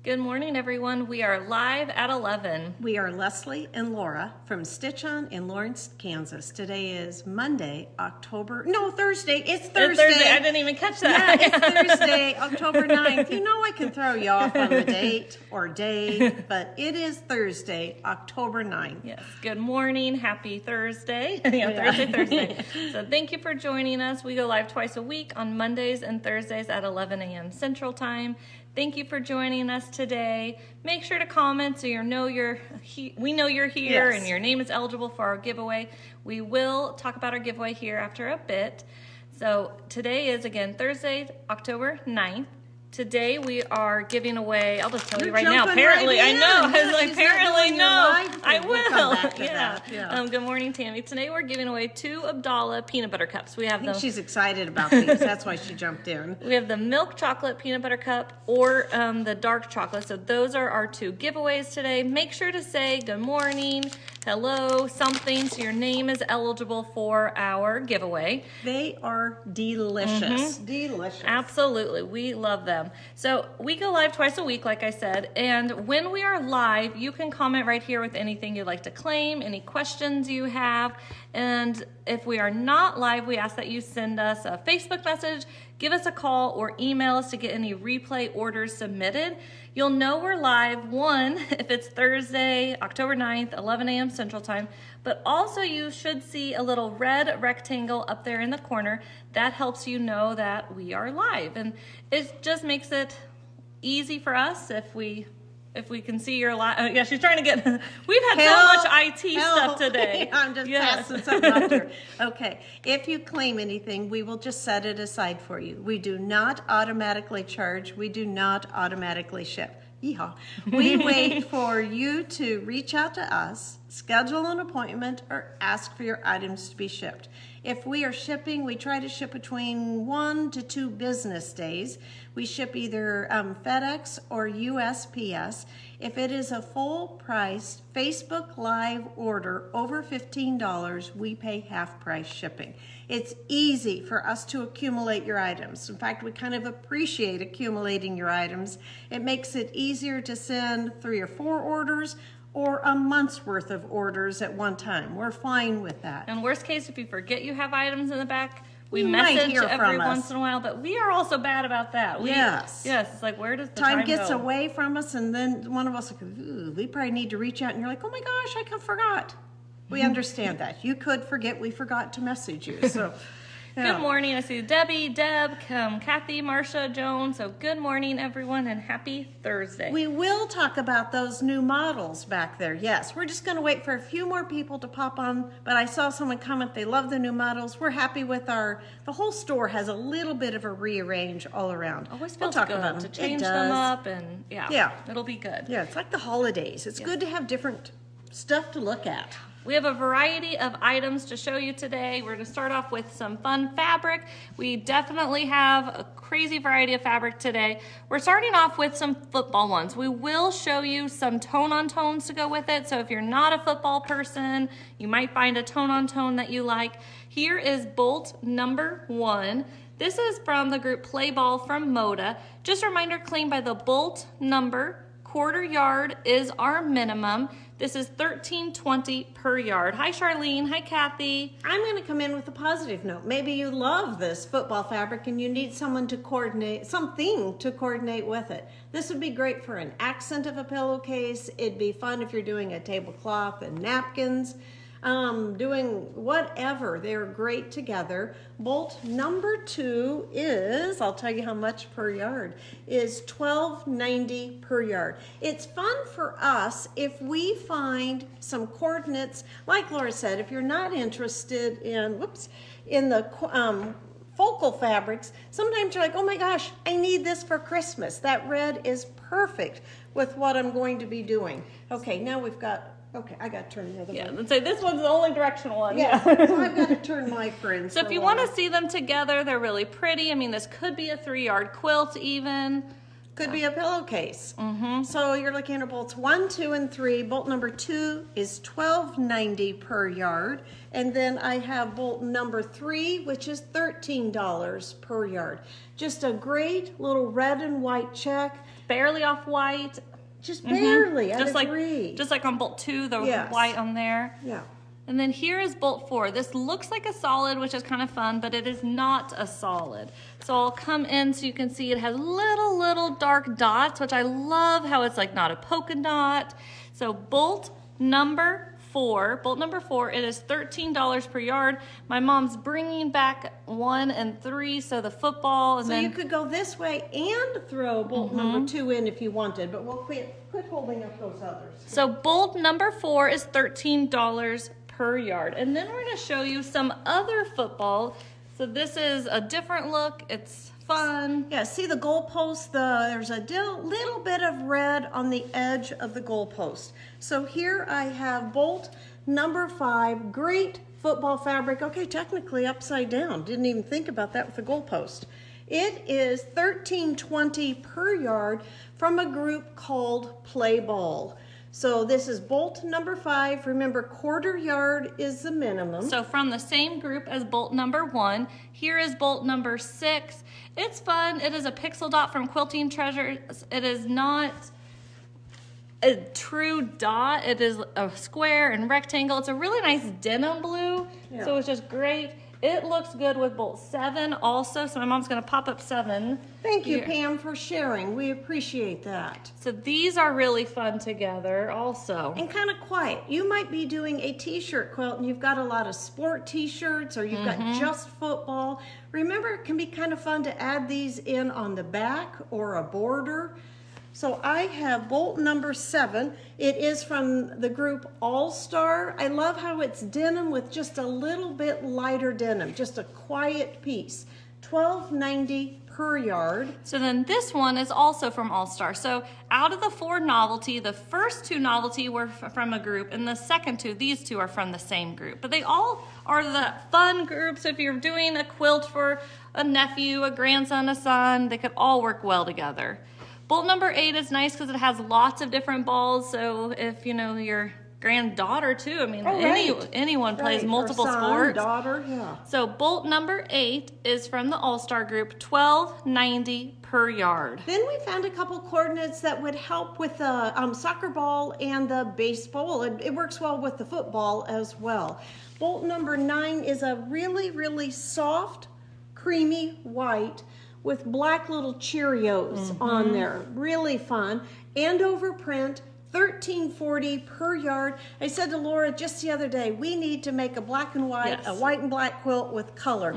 Good morning, everyone. We are live at 11. We are Leslie and Laura from Stitch On in Lawrence, Kansas. Today is Thursday. It's Thursday. I didn't even catch that. Yeah, it's Thursday, October 9th. You know I can throw you off on the date or day, but it is Thursday, October 9th. Yes. Good morning. Happy Thursday. Thursday. So thank you for joining us. We go live twice a week on Mondays and Thursdays at 11 a.m. Central Time. Thank you for joining us today. Make sure to comment so we know you're here and your name is eligible for our giveaway. We will talk about our giveaway here after a bit. So today is, again, Thursday, October 9th. Today we are giving away, I'll just tell you right now, apparently, I know, apparently no, I will. Yeah. Good morning, Tammy. Today we're giving away 2 Abdallah peanut butter cups. I think she's excited about these. That's why she jumped in. We have the milk chocolate peanut butter cup or the dark chocolate. So those are our 2 giveaways today. Make sure to say good morning, hello, something, so your name is eligible for our giveaway. They are delicious. Delicious. Absolutely. We love them. So we go live twice a week, like I said, and when we are live, you can comment right here with anything you'd like to claim, any questions you have, and if we are not live, we ask that you send us a Facebook message, give us a call, or email us to get any replay orders submitted. You'll know we're live, one, if it's Thursday, October 9th, 11 a.m. Central Time, but also you should see a little red rectangle up there in the corner. That helps you know that we are live, and it just makes it easy for us if we can see your live. Yeah, she's trying to get, we've had so much IT stuff today. I'm just passing something up here. Okay, if you claim anything, we will just set it aside for you. We do not automatically charge. We do not automatically ship. Yeehaw. We wait for you to reach out to us, schedule an appointment, or ask for your items to be shipped. If we are shipping, we try to ship between 1 to 2 business days. We ship either FedEx or USPS. If it is a full price Facebook Live order over $15, we pay half price shipping. It's easy for us to accumulate your items. In fact, we kind of appreciate accumulating your items. It makes it easier to send 3 or 4 orders or a month's worth of orders at one time. We're fine with that. And worst case, if you forget you have items in the back, we message every once in a while, but we are also bad about that. Yes, it's like, where does the time go? Gets away from us, and then one of us like, ooh, we probably need to reach out, and you're like, oh my gosh, I forgot. We understand that. You could forget we forgot to message you. So yeah. Good morning. I see Debbie, Deb, Kathy, Marcia, Joan. So good morning, everyone, and happy Thursday. We will talk about those new models back there. Yes, we're just going to wait for a few more people to pop on, but I saw someone comment they love the new models. We're happy with the whole store has a little bit of a rearrange all around. Always feels good to change them up, and yeah, it'll be good. Yeah, it's like the holidays. It's good to have different stuff to look at. We have a variety of items to show you today. We're going to start off with some fun fabric. We definitely have a crazy variety of fabric today. We're starting off with some football ones. We will show you some tone-on-tones to go with it. So if you're not a football person, you might find a tone-on-tone that you like. Here is bolt number 1. This is from the group Play Ball from Moda. Just a reminder, claim by the bolt number. Quarter yard is our minimum. This is $13.20 per yard. Hi, Charlene. Hi, Kathy. I'm going to come in with a positive note. Maybe you love this football fabric and you need something to coordinate with it. This would be great for an accent of a pillowcase. It'd be fun if you're doing a tablecloth and napkins. Doing whatever. They're great together. Bolt number 2 is, I'll tell you how much per yard, is $12.90 per yard. It's fun for us if we find some coordinates, like Laura said, if you're not interested in the focal fabrics, sometimes you're like, oh my gosh, I need this for Christmas. That red is perfect with what I'm going to be doing. Okay, now we've got, I got to turn the other way. Let's say this one's the only directional one. Yeah, so I've got to turn my friends. So if you want to see them together, they're really pretty. I mean, this could be a 3-yard quilt even. Could be a pillowcase. So you're looking at bolts 1, 2, and 3. Bolt number 2 is $12.90 per yard. And then I have bolt number 3, which is $13 per yard. Just a great little red and white check. Barely off white. Just barely. Just like, agree. just like on bolt 2, the Yes. white on there. Yeah. And then here is bolt 4. This looks like a solid, which is kind of fun, but it is not a solid. So I'll come in so you can see it has little dark dots, which I love how it's like not a polka dot. So bolt number 4, it is $13 per yard. My mom's bringing back 1 and 3, so the football. And So then you could go this way and throw bolt number 2 in if you wanted, but we'll quit holding up those others. So bolt number 4 is $13 per yard. And then we're going to show you some other football. So this is a different look. It's fun. Yeah, see the goalpost? There's a little bit of red on the edge of the goalpost. So here I have bolt number 5, great football fabric. Okay, technically upside down. Didn't even think about that with the goalpost. It is $13.20 per yard from a group called Play Ball. So this is bolt number 5. Remember, quarter yard is the minimum. So from the same group as bolt number 1, here is bolt number 6. It's fun. It is a pixel dot from Quilting Treasures. It is not a true dot. It is a square and rectangle. It's a really nice denim blue. Yeah. So it's just great. It looks good with bolt 7 also. So my mom's going to pop up 7. Thank you, Here. Pam, for sharing. We appreciate that. So these are really fun together also. And kind of quiet. You might be doing a t-shirt quilt and you've got a lot of sport t-shirts or you've got just football. Remember, it can be kind of fun to add these in on the back or a border. So I have bolt number 7. It is from the group All Star. I love how it's denim with just a little bit lighter denim, just a quiet piece. $12.90 per yard. So then this one is also from All Star. So out of the 4 novelty, the first 2 novelty were from a group, and the second 2, these 2 are from the same group. But they all are the fun groups. If you're doing a quilt for a nephew, a grandson, a son, they could all work well together. Bolt number 8 is nice because it has lots of different balls. So if you know your granddaughter too, I mean, anyone plays multiple Or son, sports. Daughter, yeah. So bolt number 8 is from the All-Star group, $12.90 per yard. Then we found a couple coordinates that would help with the soccer ball and the baseball. It works well with the football as well. Bolt number 9 is a really soft, creamy white with black little Cheerios on there. Really fun. Andover print, $13.40 per yard. I said to Laura just the other day, we need to make a black and white, a white and black quilt with color.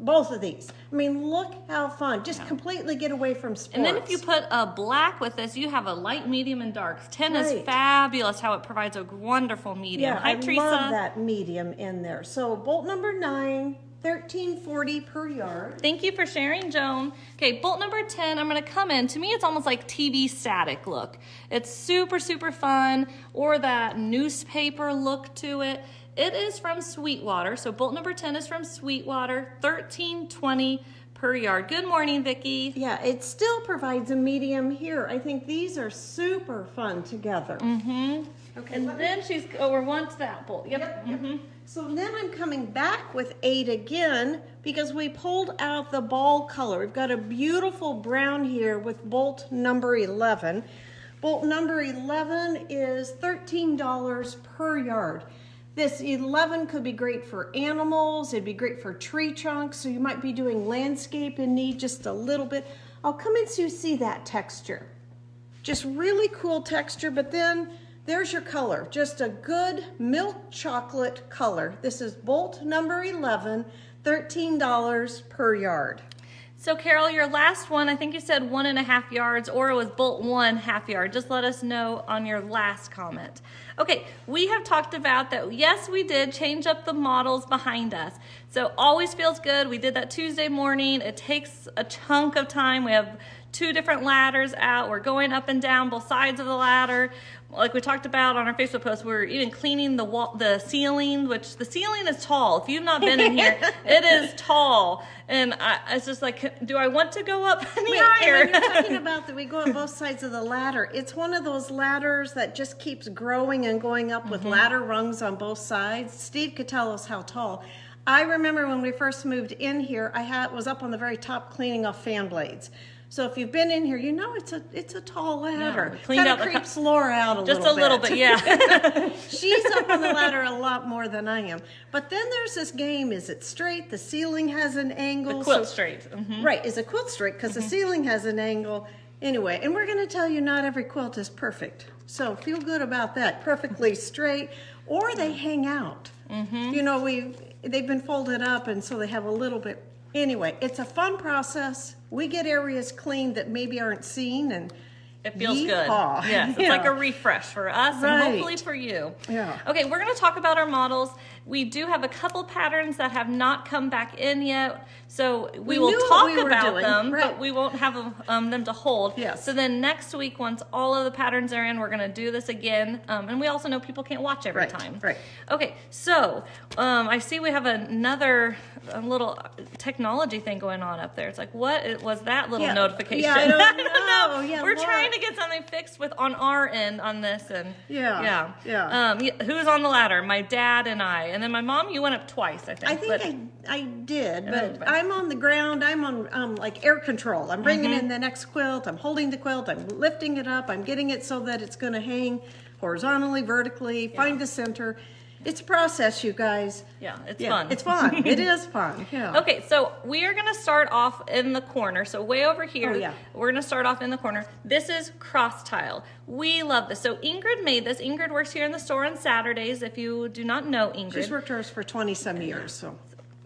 Both of these. I mean, look how fun. Just completely get away from sports. And then if you put a black with this, you have a light, medium, and dark. 10 is fabulous how it provides a wonderful medium. Yeah, Hi, I Teresa. love that medium in there. So bolt number 9, $13.40 per yard. Thank you for sharing, Joan. Okay, bolt number 10, I'm gonna come in. To me, it's almost like TV static look. It's super fun, or that newspaper look to it. It is from Sweetwater, so bolt number 10 is from Sweetwater, $13.20 per yard. Good morning, Vicki. Yeah, it still provides a medium here. I think these are super fun together. Okay, And then we're on to that bolt. Yep. So then I'm coming back with 8 again because we pulled out the ball color. We've got a beautiful brown here with bolt number 11. Bolt number 11 is $13 per yard. This 11 could be great for animals. It'd be great for tree trunks. So you might be doing landscape and need just a little bit. I'll come in so you see that texture. Just really cool texture, but then there's your color. Just a good milk chocolate color. This is bolt number 11, $13 per yard. So Carol, your last one, I think you said 1.5 yards, or it was bolt 1 half yard. Just let us know on your last comment. Okay, we have talked about that. Yes, we did change up the models behind us. So always feels good. We did that Tuesday morning. It takes a chunk of time. We have 2 different ladders out. We're going up and down both sides of the ladder. Like we talked about on our Facebook post, we're even cleaning the wall, the ceiling, which the ceiling is tall. If you've not been in here, it is tall. And it's just like, do I want to go up any higher? And when you're talking about that we go on both sides of the ladder, it's one of those ladders that just keeps growing and going up with ladder rungs on both sides. Steve could tell us how tall. I remember when we first moved in here, was up on the very top cleaning off fan blades. So if you've been in here, you know it's a tall ladder. Yeah, cleaned out creeps Laura out a just little bit. Just a little bit, yeah. She's up on the ladder a lot more than I am. But then there's this game, is it straight? The ceiling has an angle. The quilt straight. Right, is a quilt straight because the ceiling has an angle. Anyway, and we're going to tell you not every quilt is perfect. So feel good about that. Perfectly straight, or they hang out. You know, they've been folded up, and so they have a little bit. Anyway, it's a fun process. We get areas cleaned that maybe aren't seen, and it feels yeehaw. Good. Yes, it's like a refresh for us and hopefully for you. Yeah. Okay, we're going to talk about our models. We do have a couple patterns that have not come back in yet, so we will talk about them, but we won't have them to hold. Yes. So then next week, once all of the patterns are in, we're going to do this again, and we also know people can't watch every time. Right. Okay, so I see we have another little technology thing going on up there. It's like, what was that little notification? Yeah, I don't know. Yeah, we're trying to get something fixed on our end on this, and yeah. who's on the ladder? My dad and I, and then my mom. You went up twice, I think. I think I did, but I'm on the ground. I'm on like air control. I'm bringing in the next quilt. I'm holding the quilt. I'm lifting it up. I'm getting it so that it's going to hang horizontally, vertically. Find the center. It's a process, you guys. Yeah, it's fun. It's fun. It is fun. Yeah. Okay, so we are going to start off in the corner. So way over here, we're going to start off in the corner. This is cross tile. We love this. So Ingrid made this. Ingrid works here in the store on Saturdays. If you do not know Ingrid. She's worked hers for 20-some years, so.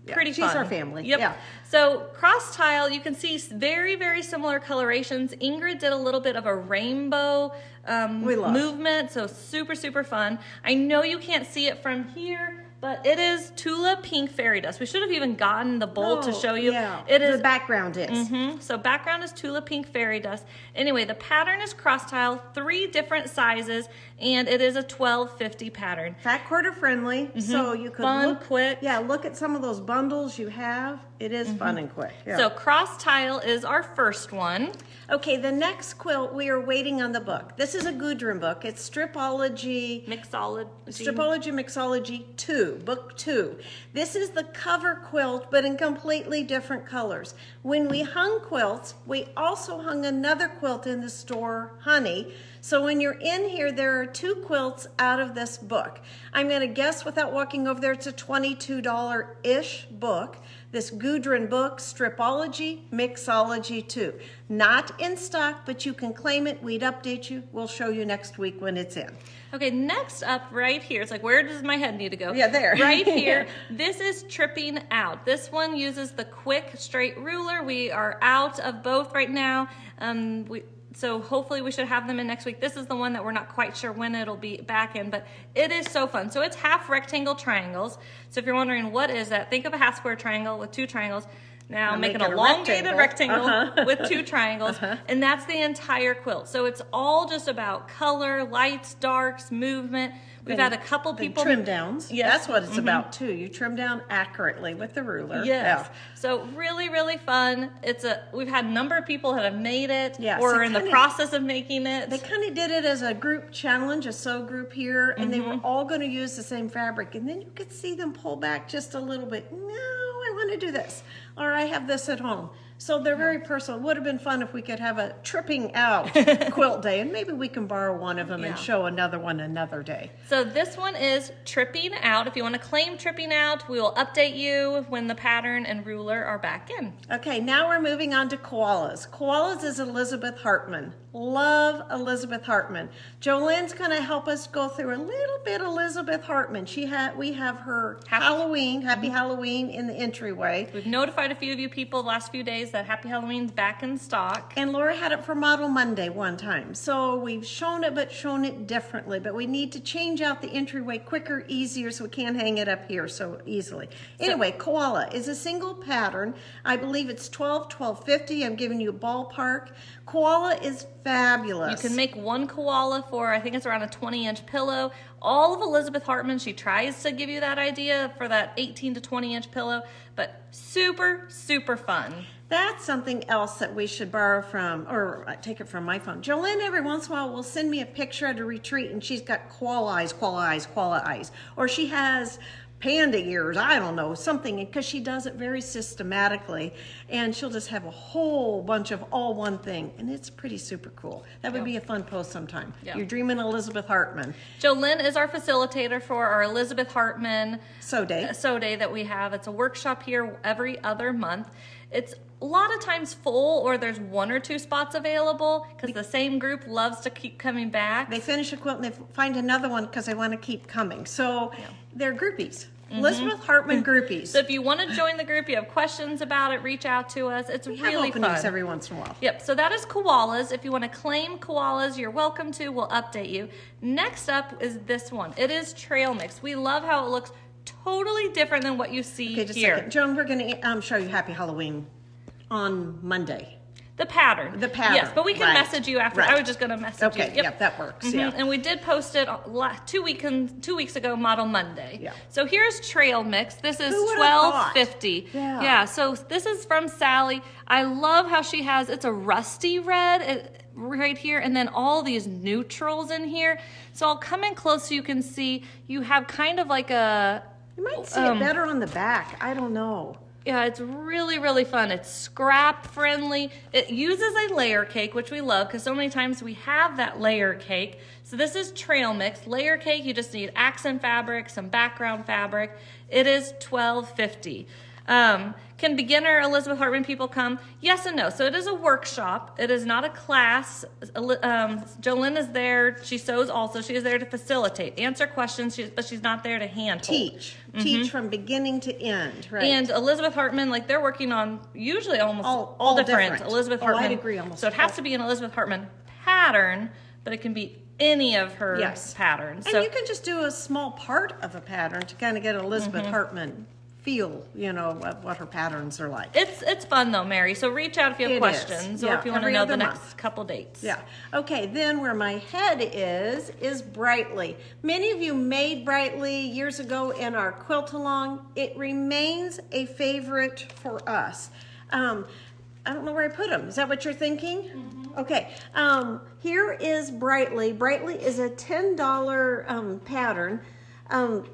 Yeah, pretty fun. She's our family. Yep. Yeah. So cross tile, you can see very, very similar colorations. Ingrid did a little bit of a rainbow movement, so super, super fun. I know you can't see it from here, but it is Tula Pink Fairy Dust. We should have even gotten the bowl to show you. Yeah, it is. The background is. So background is Tula Pink Fairy Dust. Anyway, the pattern is cross tile, 3 different sizes, and it is a 1250 pattern. Fat quarter friendly, so you could fun, quick. Yeah, look at some of those bundles you have. It is fun and quick. Yeah. So cross tile is our first one. Okay, the next quilt, we are waiting on the book. This is a Gudrun book. It's Stripology Mixology 2, book 2. This is the cover quilt, but in completely different colors. When we hung quilts, we also hung another quilt in the store, Honey. So when you're in here, there are 2 quilts out of this book. I'm going to guess without walking over there, it's a $22-ish book. This Gudrun book, Stripology Mixology 2. Not in stock, but you can claim it. We'd update you. We'll show you next week when it's in. Okay, next up right here, it's like, where does my head need to go? Yeah, there. Right here. This is Tripping Out. This one uses the quick straight ruler. We are out of both right now. So hopefully we should have them in next week. This is the one that we're not quite sure when it'll be back in, but it is so fun. So it's half rectangle triangles. So if you're wondering what is that, think of a half square triangle with 2 triangles. Now make an elongated rectangle with 2 triangles, and that's the entire quilt. So it's all just about color, lights, darks, movement. We've had a couple people trim downs. Yes. That's what it's about too. You trim down accurately with the ruler. Yes. Yeah. So really, really fun. We've had a number of people that have made it or are in the process of making it. They kind of did it as a group challenge, a sew group here, and they were all going to use the same fabric. And then you could see them pull back just a little bit. No, I want to do this. Or I have this at home. So they're very personal. It would have been fun if we could have a tripping out quilt day, and maybe we can borrow one of them and show another one another day. So this one is Tripping Out. If you want to claim Tripping Out, we will update you when the pattern and ruler are back in. Okay, now we're moving on to koalas. Koalas is Elizabeth Hartman. Love Elizabeth Hartman. Jolene's going to help us go through a little bit Elizabeth Hartman. We have her Happy Halloween in the entryway. We've notified quite a few of you people the last few days that Happy Halloween's back in stock. And Laura had it for Model Monday one time. So we've shown it, but shown it differently. But we need to change out the entryway quicker, easier, so we can't hang it up here so easily. Anyway, koala is a single pattern. I believe it's $12.50. I'm giving you a ballpark. Koala is fabulous. You can make one koala for, I think it's around a 20-inch pillow. All of Elizabeth Hartman, she tries to give you that idea for that 18 to 20-inch pillow, but super, super fun. That's something else that we should borrow from, or take it from my phone. Jolene every once in a while will send me a picture at a retreat and she's got koala eyes, koala eyes, koala eyes. Or she has panda ears, I don't know, something, because she does it very systematically. And she'll just have a whole bunch of all one thing. And it's pretty super cool. That would be a fun post sometime. Yeah. You're dreaming Elizabeth Hartman. Jolene is our facilitator for our Elizabeth Hartman So Day that we have. It's a workshop here every other month. It's a lot of times full, or there's one or two spots available because the same group loves to keep coming back. They finish a quilt and they find another one because they want to keep coming. So they're groupies. Elizabeth Hartman groupies. So if you want to join the group, you have questions about it, reach out to us. It's We really have openings fun. every once in a while. Yep, so that is koalas. If you want to claim koalas, you're welcome to. We'll update you. Next up is this one. It is trail mix. We love how it looks totally different than what you see Okay, just here. a second. Joan, we're going to show you Happy Halloween on Monday. The pattern. The pattern, Yes, but we can right, message you after. right. I was just going to message you. Okay, yeah, that works. Mhm, Yeah. And we did post it 2 weeks ago, Model Monday. Yeah. So here's Trail Mix. This is Who would've thought? $12.50. Yeah. So this is from Sally. I love how she has, it's a rusty red right here, and then all these neutrals in here. So I'll come in close so you can see you have kind of like a, You might see it better on the back. I don't know. yeah, it's really, really fun. It's scrap friendly. It uses a layer cake, which we love because so many times we have that layer cake. So this is Trail Mix. Layer cake, you just need accent fabric, some background fabric. It is $12.50. Can beginner Elizabeth Hartman people come? Yes and no. So it is a workshop. It is not a class. Jolene is there. She sews also. She is there to facilitate, answer questions, but she's not there to hand hold. Teach from beginning to end, right? And Elizabeth Hartman, like they're working on usually almost all different Elizabeth Oh, Hartman. I'd agree almost. So it has to be an Elizabeth Hartman pattern, but it can be any of her patterns. And So you can just do a small part of a pattern to kind of get Elizabeth Hartman feel, what her patterns are like. it's fun though, Mary. So reach out if you have It questions is. or Yeah, if you want to every know the other next month. couple dates. Yeah. Okay, then where my head is Brightly. Many of you made Brightly years ago in our quilt along. It remains a favorite for us. I don't know where I put them. Is that what you're thinking? Okay. Here is Brightly. Brightly is a $10 pattern.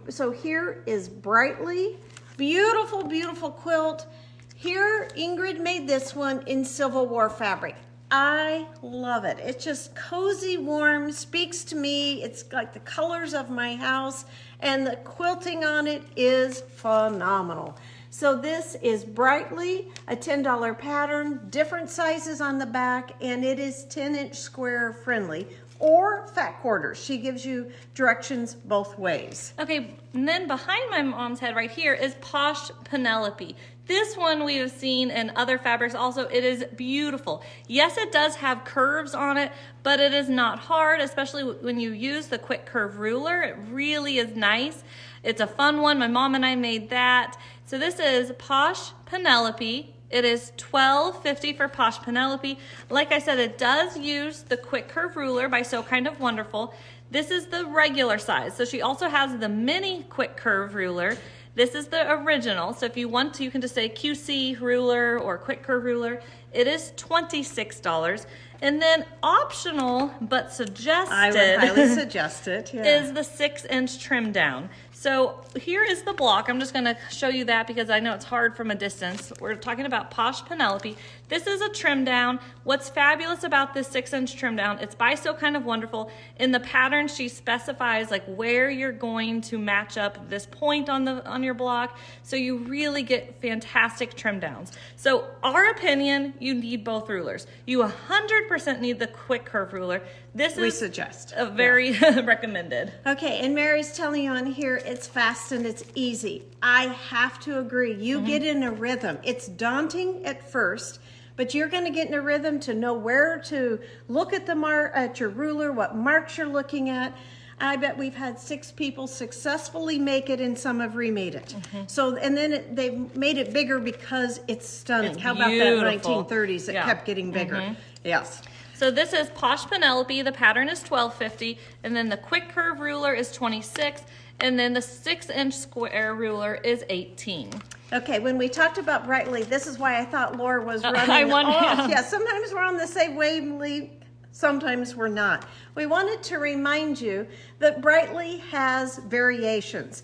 So here is Brightly. Beautiful, beautiful quilt. Here, Ingrid made this one in Civil War fabric. I love it. It's just cozy, warm, speaks to me. It's like the colors of my house, and the quilting on it is phenomenal. So this is Brightly, a $10 pattern, different sizes on the back, and it is 10-inch square friendly or fat quarters. She gives you directions both ways. Okay, and then behind my mom's head right here is Posh Penelope. This one we have seen in other fabrics also. It is beautiful. Yes, it does have curves on it, but it is not hard, especially when you use the quick curve ruler. It really is nice. It's a fun one. My mom and I made that. So this is Posh Penelope. It is $12.50 for Posh Penelope. Like I said, it does use the quick curve ruler by So Kind of Wonderful. This is the regular size. So she also has the mini quick curve ruler. This is the original. So if you want to, you can just say QC ruler or quick curve ruler. It is $26. And then optional, but suggested. I would highly suggest it. Yeah. Is the 6-inch trim down. So here is the block. I'm just going to show you that because I know it's hard from a distance. We're talking about Posh Penelope. This is a trim down. What's fabulous about this 6-inch trim down, it's by So Kind of Wonderful. In the pattern, she specifies like where you're going to match up this point on your block. So you really get fantastic trim downs. So our opinion, you need both rulers. You 100% need the quick curve ruler. This we is suggest a very recommended. Okay, and Mary's telling you on here it's fast and it's easy. I have to agree. You get in a rhythm. It's daunting at first, but you're going to get in a rhythm to know where to look at at your ruler, what marks you're looking at. I bet we've had 6 people successfully make it, and some have remade it. So, and then they've made it bigger because it's stunning. It's How about beautiful. that 1930s? It kept getting bigger. Yes. So this is Posh Penelope. The pattern is $12.50, and then the quick curve ruler is $26, and then the 6-inch square ruler is $18. Okay, when we talked about Brightly, this is why I thought Laura was running I wonder- off. Yeah, sometimes we're on the same wavelength, sometimes we're not. We wanted to remind you that Brightly has variations.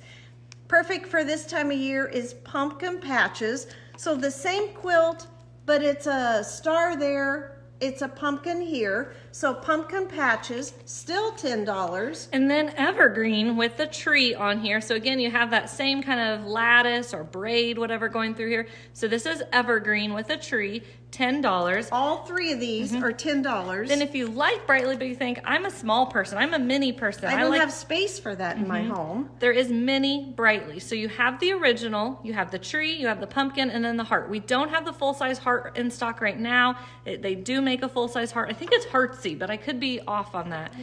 Perfect for this time of year is pumpkin patches. So the same quilt, but it's a star there. It's a pumpkin here. So pumpkin patches, still $10. And then evergreen with the tree on here. So again, you have that same kind of lattice or braid, whatever going through here. So this is evergreen with a tree, $10. All 3 of these are $10. Then if you like Brightly, but you think, I'm a small person, I'm a mini person. I don't like have space for that in my home. There is mini Brightly. So you have the original, you have the tree, you have the pumpkin, and then the heart. We don't have the full-size heart in stock right now. They do make a full-size heart. I think it's Heartsy, but I could be off on that.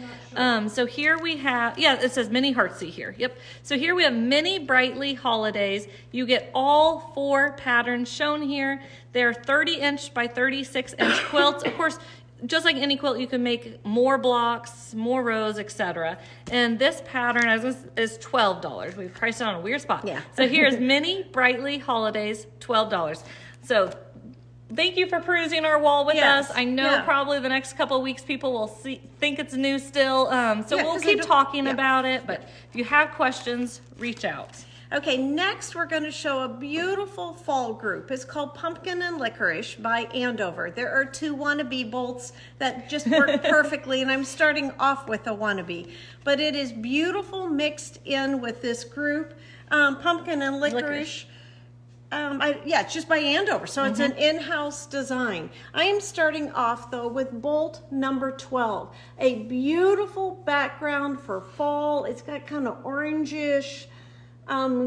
So here we have, yeah, it says mini Heartsy here. Yep. So here we have mini Brightly holidays. You get all 4 patterns shown here. They're 30-inch by 36-inch quilts. Of course, just like any quilt, you can make more blocks, more rows, etc. And this pattern is $12. We've priced it on a weird spot. Yeah. So here's Mini Brightly Holidays, $12. So thank you for perusing our wall with Yes. us. I know probably the next couple of weeks people will think it's new still. So Yeah, we'll 'cause keep they don't- talking about it. But if you have questions, reach out. Okay, next we're going to show a beautiful fall group. It's called Pumpkin and Licorice by Andover. There are 2 wannabe bolts that just work perfectly, and I'm starting off with a wannabe. But it is beautiful mixed in with this group. Pumpkin and Licorice. Yeah, it's just by Andover, so it's an in-house design. I am starting off, though, with bolt number 12. A beautiful background for fall. It's got kind of orangish,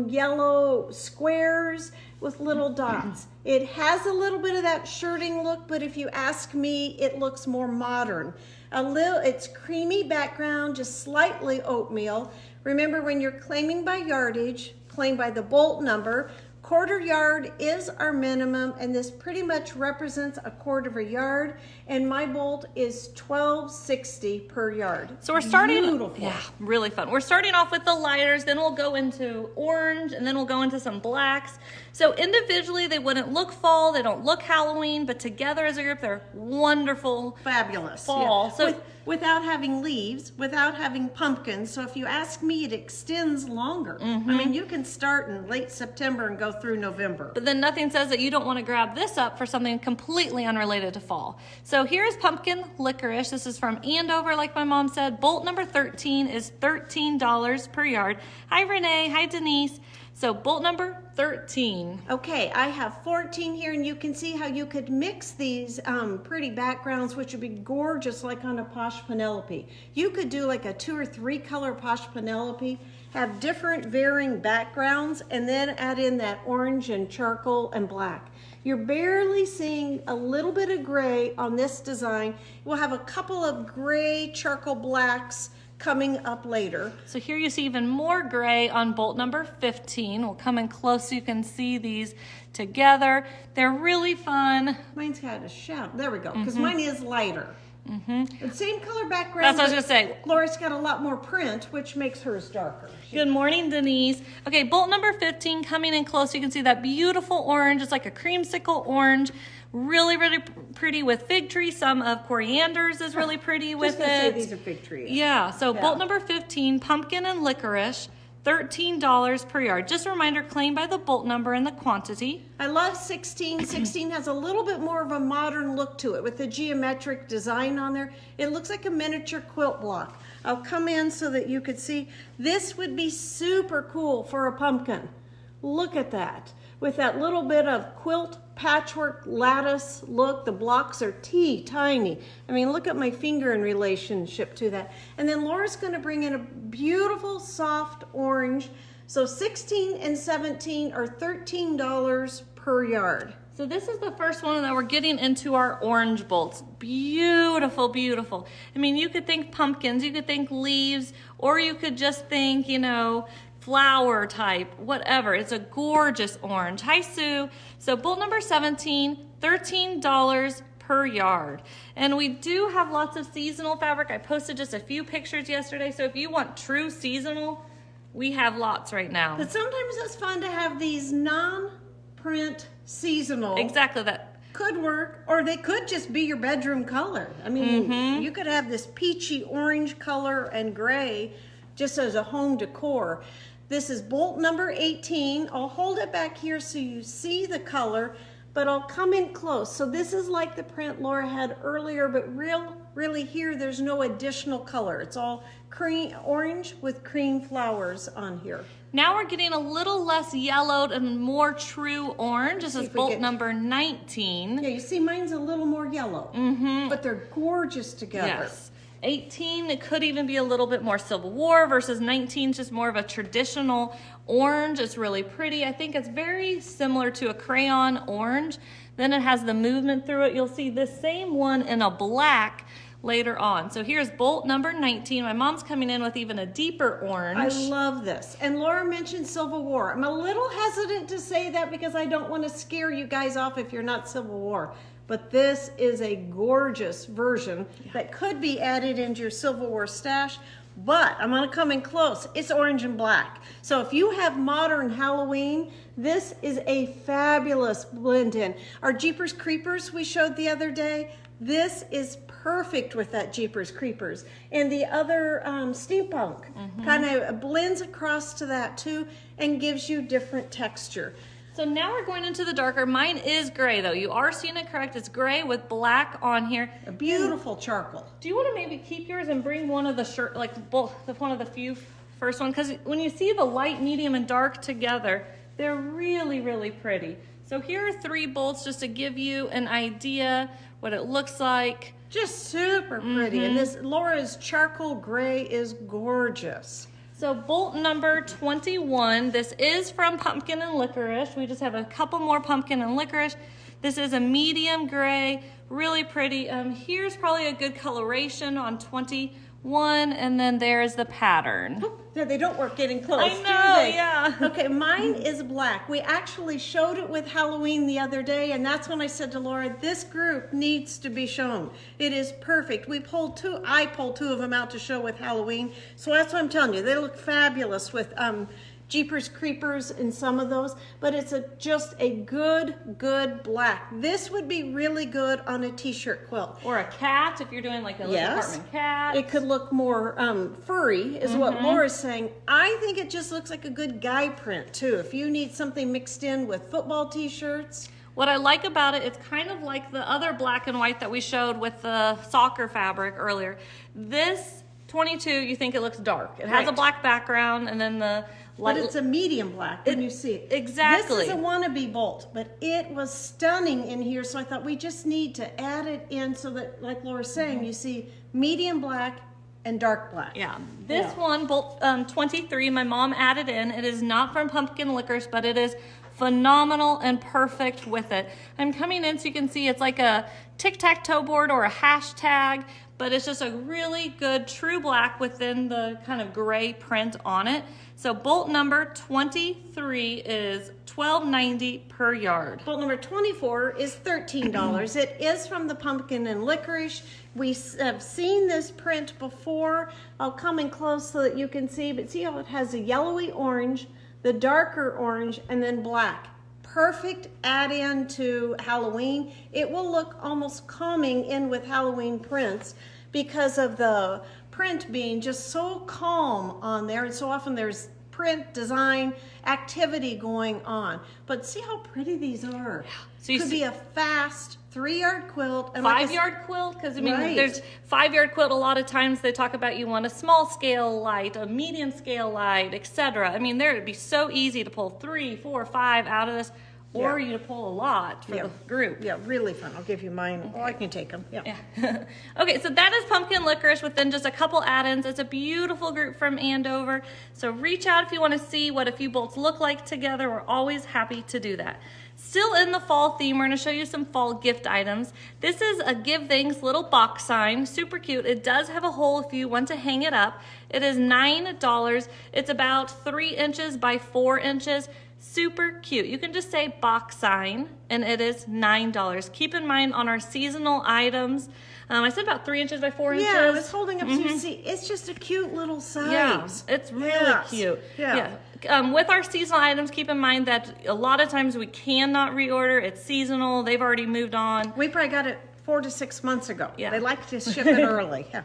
yellow squares with little dots. It has a little bit of that shirting look, but if you ask me, it looks more modern. It's creamy background, just slightly oatmeal. Remember, when you're claiming by yardage, claim by the bolt number. 1/4 yard is our minimum, and this pretty much represents a 1/4 yard, and my bolt is $12.60 per yard. So we're starting, beautiful. Yeah, really fun. We're starting off with the lighters, then we'll go into orange, and then we'll go into some blacks. So individually, they wouldn't look fall, they don't look Halloween, but together as a group, they're wonderful. Fabulous. Fall. Yeah. So without having leaves, without having pumpkins. So if you ask me, it extends longer. I mean, you can start in late September and go through November. But then nothing says that you don't want to grab this up for something completely unrelated to fall. So here's Pumpkin Licorice. This is from Andover, like my mom said. Bolt number 13 is $13 per yard. Hi, Renee. Hi, Denise. So bolt number 13. Okay, I have 14 here, and you can see how you could mix these pretty backgrounds, which would be gorgeous, like on a Posh Penelope. You could do like a 2 or 3 color Posh Penelope, have different varying backgrounds, and then add in that orange and charcoal and black. You're barely seeing a little bit of gray on this design. We'll have a couple of gray charcoal blacks coming up later. So here you see even more gray on bolt number 15. We'll come in close so you can see these together. They're really fun. Mine's got a shadow. There we go, because mine is lighter. And same color background. That's what I was gonna say. Laura's got a lot more print, which makes hers darker. Good morning, Denise. Okay, bolt number 15 coming in close. You can see that beautiful orange. It's like a creamsicle orange. Really, really pretty with fig tree. Some of corianders is really pretty with Just gonna say it. these are fig trees. Yeah, so bolt number 15, pumpkin and licorice, $13 per yard. Just a reminder, claim by the bolt number and the quantity. I love 16. 16 has a little bit more of a modern look to it with the geometric design on there. It looks like a miniature quilt block. I'll come in so that you could see. This would be super cool for a pumpkin. Look at that. With that little bit of quilt patchwork lattice look. The blocks are tiny. I mean, look at my finger in relationship to that. And then Laura's going to bring in a beautiful soft orange So 16 and 17 are $13 per yard. So this is the first one that we're getting into our orange bolts. Beautiful, beautiful. I mean, you could think pumpkins, you could think leaves, or you could just think, you know, flower type, whatever. It's a gorgeous orange. Hi, Sue. So bolt number 17, $13 per yard. And we do have lots of seasonal fabric. I posted just a few pictures yesterday. So if you want true seasonal, we have lots right now. But sometimes it's fun to have these non-print seasonal. Exactly that. Could work, or they could just be your bedroom color. I mean, you could have this peachy orange color and gray just as a home decor. This is bolt number 18. I'll hold it back here so you see the color, but I'll come in close. So this is like the print Laura had earlier, but really here there's no additional color. It's all cream orange with cream flowers on here. Now we're getting a little less yellowed and more true orange. This is bolt number 19. Yeah, you see mine's a little more yellow, but they're gorgeous together. Yes. 18, it could even be a little bit more Civil War versus 19, just more of a traditional orange. It's really pretty. I think it's very similar to a crayon orange. Then it has the movement through it. You'll see this same one in a black later on. So here's bolt number 19. My mom's coming in with even a deeper orange. I love this. And Laura mentioned Civil War. I'm a little hesitant to say that because I don't want to scare you guys off if you're not Civil War. But this is a gorgeous version that could be added into your Civil War stash. But I'm going to come in close. It's orange and black. So if you have modern Halloween, this is a fabulous blend in. Our Jeepers Creepers we showed the other day, this is perfect with that Jeepers Creepers. And the other steampunk kind of blends across to that too and gives you different texture. So now we're going into the darker. Mine is gray though. You are seeing it correct. It's gray with black on here. A beautiful charcoal. Do you want to maybe keep yours and bring one of the shirt, like both, one of the few first one? Because when you see the light, medium, and dark together, they're really, really pretty. So here are 3 bolts just to give you an idea what it looks like. Just super pretty. And this Laura's charcoal gray is gorgeous. So bolt number 21, this is from Pumpkin and Licorice. We just have a couple more Pumpkin and Licorice. This is a medium gray, really pretty. Here's probably a good coloration on 21, and then there's the pattern. Yeah, they don't work getting close, I know, do they? yeah. Okay, mine is black. We actually showed it with Halloween the other day, and that's when I said to Laura, this group needs to be shown. It is perfect. I pulled 2 of them out to show with Halloween, so that's what I'm telling you. They look fabulous with Jeepers Creepers and some of those, but it's just a good black. This would be really good on a t-shirt quilt. Or a cat, if you're doing like a little apartment cat. It could look more furry, is what Laura's saying. I think it just looks like a good guy print too. If you need something mixed in with football t-shirts. What I like about it, it's kind of like the other black and white that we showed with the soccer fabric earlier. This 22, you think it looks dark. It has a black background, and then the but it's a medium black when you see it. Exactly. This is a wannabe bolt, but it was stunning in here, so I thought we just need to add it in so that, like Laura's saying, you see medium black and dark black. Yeah. This one, bolt 23, my mom added in. It is not from Pumpkin Licorice, but it is phenomenal and perfect with it. I'm coming in so you can see it's like a tic-tac-toe board or a hashtag, but it's just a really good true black within the kind of gray print on it. So bolt number 23 is $12.90 per yard. Bolt number 24 is $13. It is from the Pumpkin and Licorice. We have seen this print before. I'll come in close so that you can see, but see how it has a yellowy orange, the darker orange, and then black. Perfect add-in to Halloween. It will look almost calming in with Halloween prints because of the print being just so calm on there, and so often there's print, design, activity going on. But see how pretty these are. So you could be a fast 3-yard quilt. And 5-yard quilt, because I mean, there's 5-yard quilt. A lot of times they talk about you want a small scale light, a medium scale light, etc. I mean, there it'd be so easy to pull 3, 4, 5 out of this. or you pull a lot for the group. Yeah, really fun. I'll give you mine. Okay. Oh, I can take them. Yeah. Okay, so that is pumpkin licorice within just a couple add-ins. It's a beautiful group from Andover. So reach out if you want to see what a few bolts look like together. We're always happy to do that. Still in the fall theme, we're going to show you some fall gift items. This is a Give Thanks little box sign, super cute. It does have a hole if you want to hang it up. It is $9. It's about 3 inches by 4 inches. Super cute. You can just say box sign and it is $9. Keep in mind on our seasonal items, I said about 3 inches by 4 inches. Yeah, I was holding up so you see. It's just a cute little size. Yeah, it's really cute. Yeah. With our seasonal items, keep in mind that a lot of times we cannot reorder. It's seasonal. They've already moved on. We probably got it 4 to 6 months ago. Yeah. They like to ship it early. Yeah.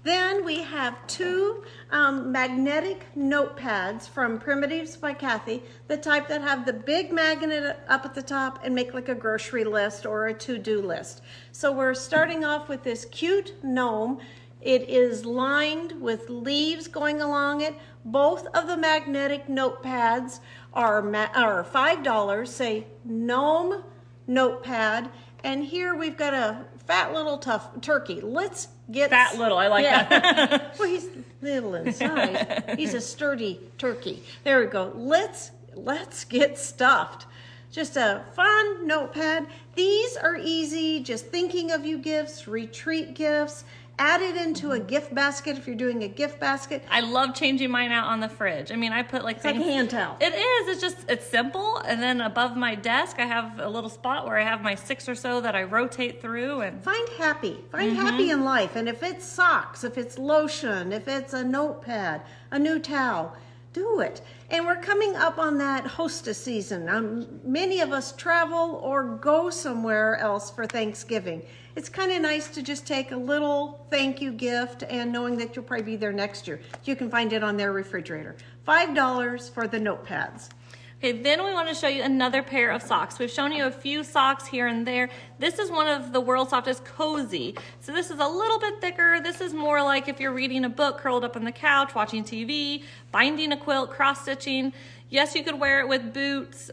Then we have 2 magnetic notepads from Primitives by Kathy, the type that have the big magnet up at the top and make like a grocery list or a to-do list. So we're starting off with this cute gnome. It is lined with leaves going along it. Both of the magnetic notepads are $5, say gnome notepad. And here we've got a fat little tough turkey. Let's get fat little. I like that. Well, he's little in size. He's a sturdy turkey. There we go. Let's get stuffed. Just a fun notepad. These are easy. Just thinking of you gifts, retreat gifts. Add it into a gift basket if you're doing a gift basket. I love changing mine out on the fridge. I mean, I put like things. Like a hand towel. It is. It's simple. And then above my desk, I have a little spot where I have my 6 or so that I rotate through. And find happy. Find happy in life. And if it's socks, if it's lotion, if it's a notepad, a new towel, do it. And we're coming up on that hostess season. Many of us travel or go somewhere else for Thanksgiving. It's kind of nice to just take a little thank you gift and knowing that you'll probably be there next year. You can find it on their refrigerator. $5 for the notepads. Okay, then we want to show you another pair of socks. We've shown you a few socks here and there. This is one of the World's Softest Cozy. So this is a little bit thicker. This is more like if you're reading a book, curled up on the couch, watching TV, binding a quilt, cross-stitching. Yes, you could wear it with boots,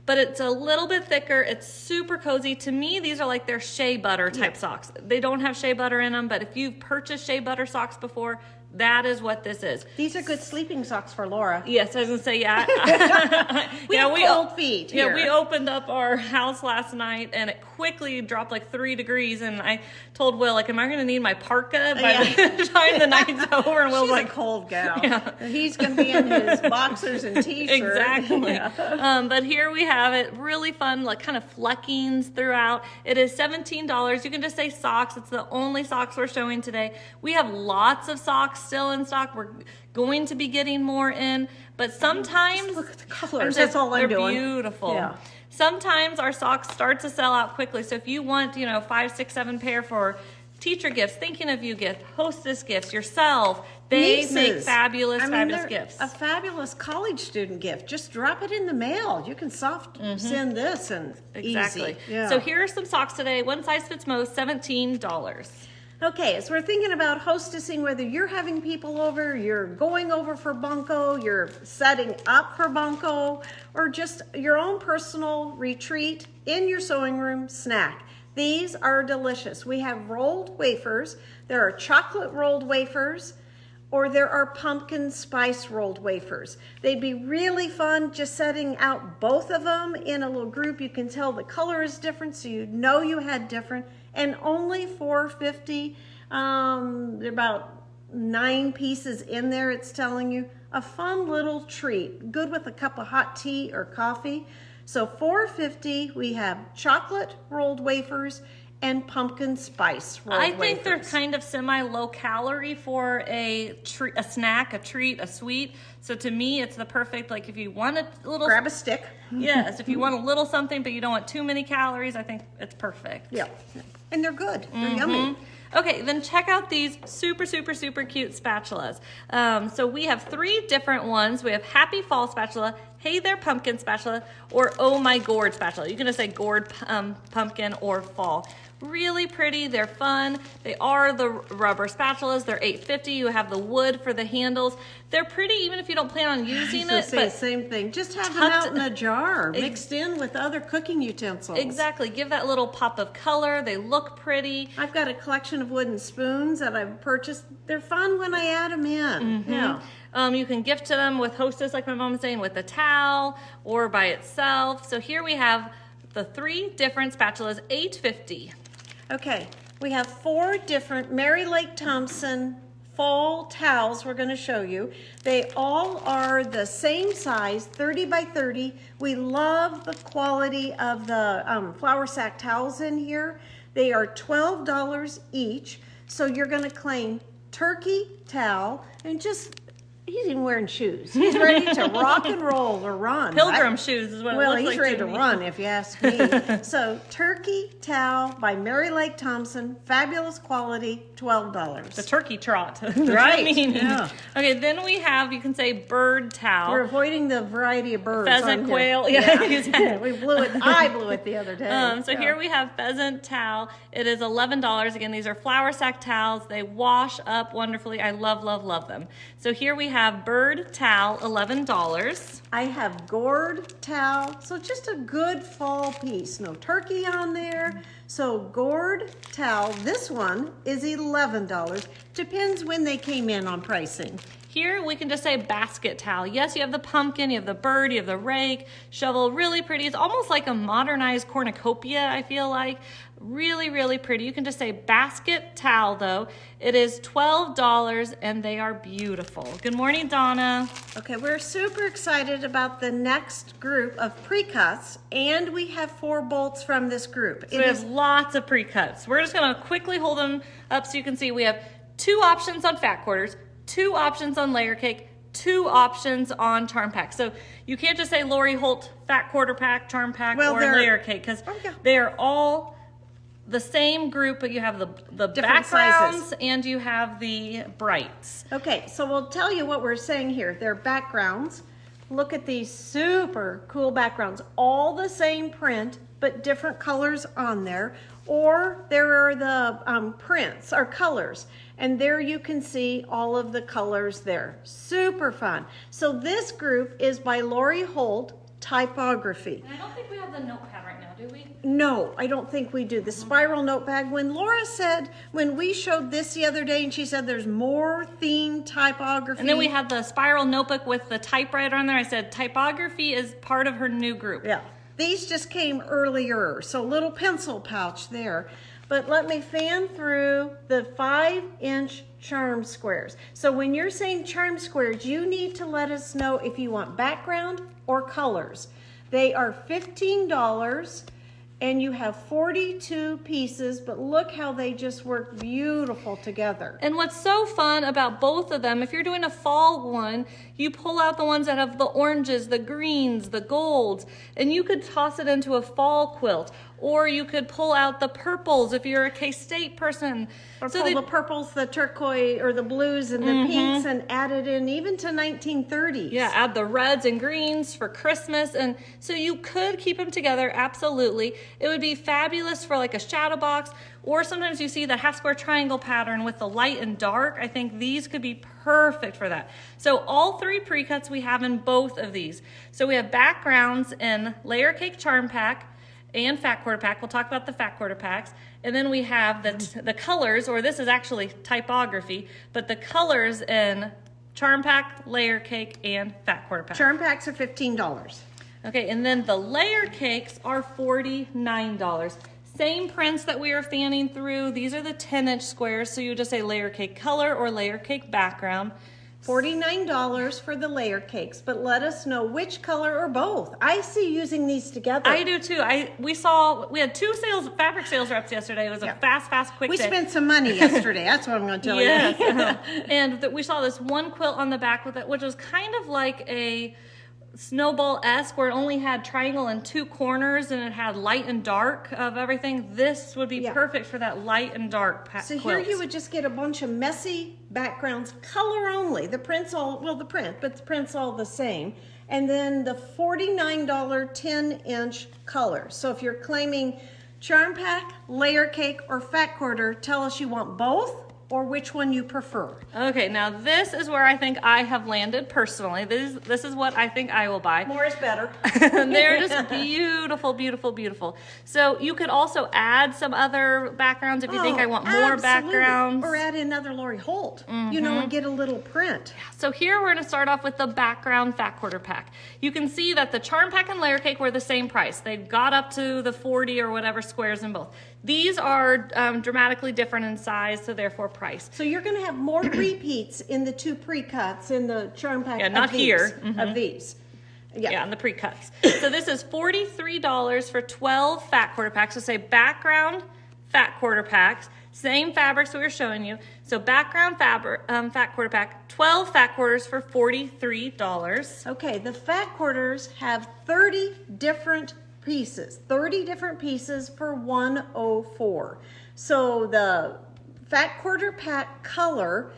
but it's a little bit thicker. It's super cozy. To me, these are like their shea butter type socks. They don't have shea butter in them, but if you've purchased shea butter socks before, that is what this is. These are good sleeping socks for Laura. Yes, I was gonna say, yeah. we have cold feet here. Yeah, we opened up our house last night and it quickly dropped like 3 degrees. And I told Will, like, am I gonna need my parka by the time the night's over? And Will's She's like, a cold gal. Yeah. He's gonna be in his boxers and t-shirt. Exactly. But here we have it, really fun, like kind of fleckings throughout. It is $17. You can just say socks. It's the only socks we're showing today. We have lots of socks still in stock. We're going to be getting more in, but sometimes just look at the colors. That's all I'm doing. They're beautiful. Yeah. Sometimes our socks start to sell out quickly. So if you want, 5, 6, 7 pair for teacher gifts, thinking of you gift, hostess gifts, yourself, they Nieces. make fabulous They're gifts. A fabulous college student gift. Just drop it in the mail. You can send this and Exactly. easy. Yeah. So here are some socks today. One size fits most, $17. Okay, so we're thinking about hostessing, whether you're having people over, you're going over for bunco, you're setting up for bunco, or just your own personal retreat in your sewing room snack. These are delicious. We have rolled wafers. There are chocolate rolled wafers, or there are pumpkin spice rolled wafers. They'd be really fun just setting out both of them in a little group. You can tell the color is different, so you know you had different. And only $4.50. There are about 9 pieces in there, it's telling you. A fun little treat. Good with a cup of hot tea or coffee. So $4.50, we have chocolate rolled wafers and pumpkin spice rolled wafers. I think they're kind of semi-low calorie for a snack, a treat, a sweet. So to me, it's the perfect, like if you want a little... Grab a stick. Yes, if you want a little something, but you don't want too many calories, I think it's perfect. Yeah. And they're good. They're yummy. Okay, then check out these super, super, super cute spatulas. So we have 3 different ones. We have Happy Fall Spatula, Hey There Pumpkin Spatula, or Oh My Gourd Spatula. You can just say gourd pumpkin or fall. Really pretty, they're fun. They are the rubber spatulas, they're $8.50. You have the wood for the handles. They're pretty even if you don't plan on using it. Say the same thing. Just have them out in a jar, mixed in with other cooking utensils. Exactly, give that little pop of color. They look pretty. I've got a collection of wooden spoons that I've purchased. They're fun when I add them in. Yeah. You can gift to them with Hostess, like my mom was saying, with a towel or by itself. So here we have the 3 different spatulas, $8.50. Okay, we have 4 different Mary Lake Thompson fall towels we're going to show you. They all are the same size, 30 by 30. We love the quality of the flour sack towels in here. They are $12 each. So you're going to claim turkey towel and just, he's even wearing shoes. He's ready to rock and roll or run. Pilgrim shoes is what it looks like. Well, he's ready to me. run if you ask me. So turkey towel by Mary Lake Thompson, fabulous quality, $12. The turkey trot. Right. Yeah. Okay, then we have, you can say bird towel. We're avoiding the variety of birds. Pheasant, on quail. Here. Yeah, exactly. We blew it. I blew it the other day. So here we have pheasant towel. It is $11. Again, these are flour sack towels. They wash up wonderfully. I love, love, love them. So here we have bird towel, $11. I have gourd towel. So just a good fall piece. No turkey on there. So gourd towel, this one is $11. Depends when they came in on pricing. Here we can just say basket towel. Yes, you have the pumpkin, you have the bird, you have the rake, shovel, really pretty. It's almost like a modernized cornucopia, I feel like. Really, really pretty. You can just say basket towel though. It is $12 and they are beautiful. Good morning, Donna. Okay, we're super excited about the next group of pre-cuts, and we have 4 bolts from this group. So we have lots of pre-cuts. We're just gonna quickly hold them up so you can see we have 2 options on fat quarters, 2 options on layer cake, 2 options on charm pack. So you can't just say Lori Holt fat quarter pack, charm pack, or layer cake, because they are all the same group, but you have the backgrounds sizes. And you have the brights. Okay, so we'll tell you what we're saying here. They're backgrounds. Look at these super cool backgrounds. All the same print, but different colors on there. Or there are the prints or colors. And there you can see all of the colors there. Super fun. So this group is by Lori Holt, Typography. And I don't think we have the notepad right now, do we? No, I don't think we do. The spiral notepad. When Laura said, when we showed this the other day, and she said there's more themed typography. And then we had the spiral notebook with the typewriter on there. I said typography is part of her new group. Yeah. These just came earlier, so little pencil pouch there. But let me fan through the 5-inch charm squares. So when you're saying charm squares, you need to let us know if you want background or colors. They are $15 and you have 42 pieces, but look how they just work beautiful together. And what's so fun about both of them, if you're doing a fall one, you pull out the ones that have the oranges, the greens, the golds, and you could toss it into a fall quilt. Or you could pull out the purples if you're a K-State person. Or so pull the purples, the turquoise, or the blues and the pinks and add it in even to 1930s. Yeah, add the reds and greens for Christmas. And so you could keep them together, absolutely. It would be fabulous for like a shadow box. Or sometimes you see the half square triangle pattern with the light and dark. I think these could be perfect for that. So all 3 pre-cuts we have in both of these. So we have backgrounds in layer cake charm pack and fat quarter pack. We'll talk about the fat quarter packs. And then we have the colors, or this is actually typography, but the colors in charm pack, layer cake, and fat quarter pack. Charm packs are $15. Okay, and then the layer cakes are $49. Same prints that we are fanning through. These are the 10-inch squares, so you just say layer cake color or layer cake background. $49 for the layer cakes, but let us know which color or both. I see using these together. I do too. We had 2 fabric sales reps yesterday. It was a fast, quick We day. spent some money yesterday. That's what I'm going to tell you. And we saw this one quilt on the back with it, which was kind of like a snowball-esque, where it only had triangle and 2 corners, and it had light and dark of everything. This would be perfect for that light and dark So quilt. here you would just get a bunch of messy backgrounds, color only. The print's all, well, the print's all the same. And then the $49 10-inch color. So if you're claiming Charm pack, layer cake, or fat quarter. Tell us you want both or which one you prefer. Okay, now this is where I think I have landed personally. This is what I think I will buy. More is better. They're just beautiful, beautiful, beautiful. So you could also add some other backgrounds if you think I want more backgrounds. Or add another Lori Holt, you know, and get a little print. So here we're gonna start off with the background fat quarter pack. You can see that the charm pack and layer cake were the same price. They got up to the 40 or whatever squares in both. These are dramatically different in size, so therefore price. So you're going to have more repeats in the 2 pre-cuts in the charm pack. Yeah, not here. Of these. Yeah, in the pre-cuts. So this is $43 for 12 fat quarter packs. So say background fat quarter packs, same fabrics we were showing you. So background fat quarter pack, 12 fat quarters for $43. Okay, the fat quarters have 30 different pieces, 30 different pieces for $104. So the fat quarter pack color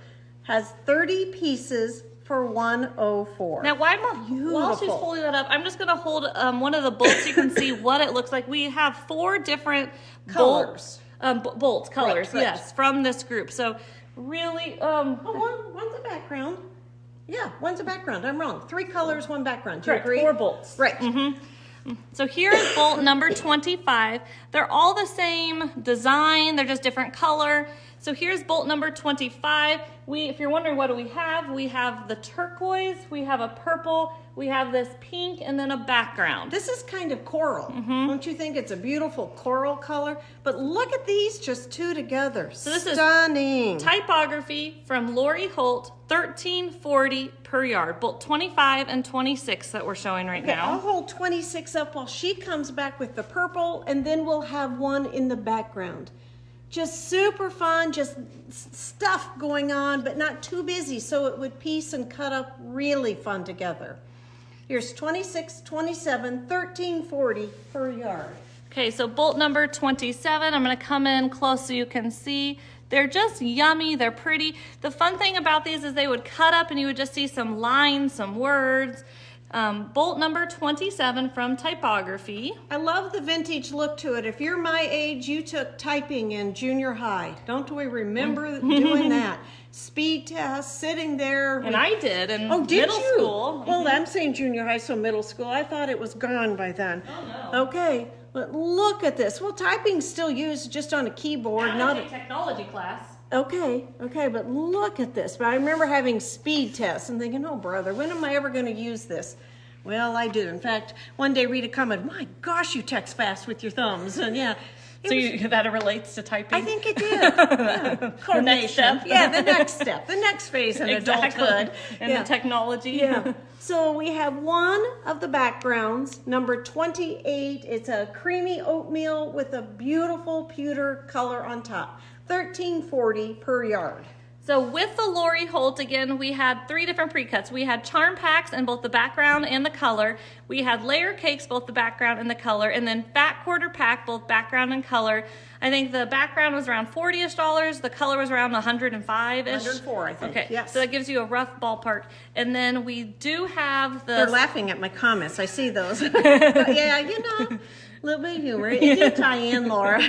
has 30 pieces for $104. Now, while she's holding that up, I'm just going to hold one of the bolts so you can see what it looks like. We have 4 different colors. Bolts, colors, right. yes, from this group. So really, one's a background. Yeah, one's a background. I'm wrong. 3 colors, 1 background. Do you agree? 4 bolts. Right. So here's bolt number 25. They're all the same design, they're just different color. So here's bolt number 25. If you're wondering what do we have the turquoise, we have a purple, we have this pink, and then a background. This is kind of coral. Don't you think it's a beautiful coral color? But look at these just 2 together. So this stunning. Is typography from Lori Holt, $13.40 per yard. Bolt 25 and 26 that we're showing right now. I'll hold 26 up while she comes back with the purple, and then we'll have one in the background. Just super fun, just stuff going on, but not too busy, so it would piece and cut up really fun together. Here's 26, 27, $13.40 per yard. Okay, so bolt number 27, I'm gonna come in close so you can see. They're just yummy, they're pretty. The fun thing about these is they would cut up and you would just see some lines, some words. Bolt number 27 from typography. I love the vintage look to it. If you're my age, you took typing in junior high. Don't we remember doing that? Speed test, sitting there. And I did in middle school. Well, I'm saying junior high, so middle school. I thought it was gone by then. Oh, no. Okay, but look at this. Well, typing's still used just on a keyboard, not a technology class. Okay, but look at this. But I remember having speed tests and thinking, oh, brother, when am I ever going to use this? Well, I do. In fact, one day Rita commented, my gosh, you text fast with your thumbs. And yeah. That relates to typing? I think it did. Yeah. The next step. Yeah, the next step. The next phase in adulthood. And the technology. Yeah. So we have one of the backgrounds, number 28. It's a creamy oatmeal with a beautiful pewter color on top. $13.40 per yard. So with the Lori Holt, again, we had 3 different pre-cuts. We had charm packs in both the background and the color. We had layer cakes, both the background and the color, and then fat quarter pack, both background and color. I think the background was around $40-ish. The color was around $105-ish. $104, I think. Okay, yes. So that gives you a rough ballpark. And then we do have the... They're laughing at my comments. I see those. But yeah, you know... Little bit of humor. It did tie in, Laura.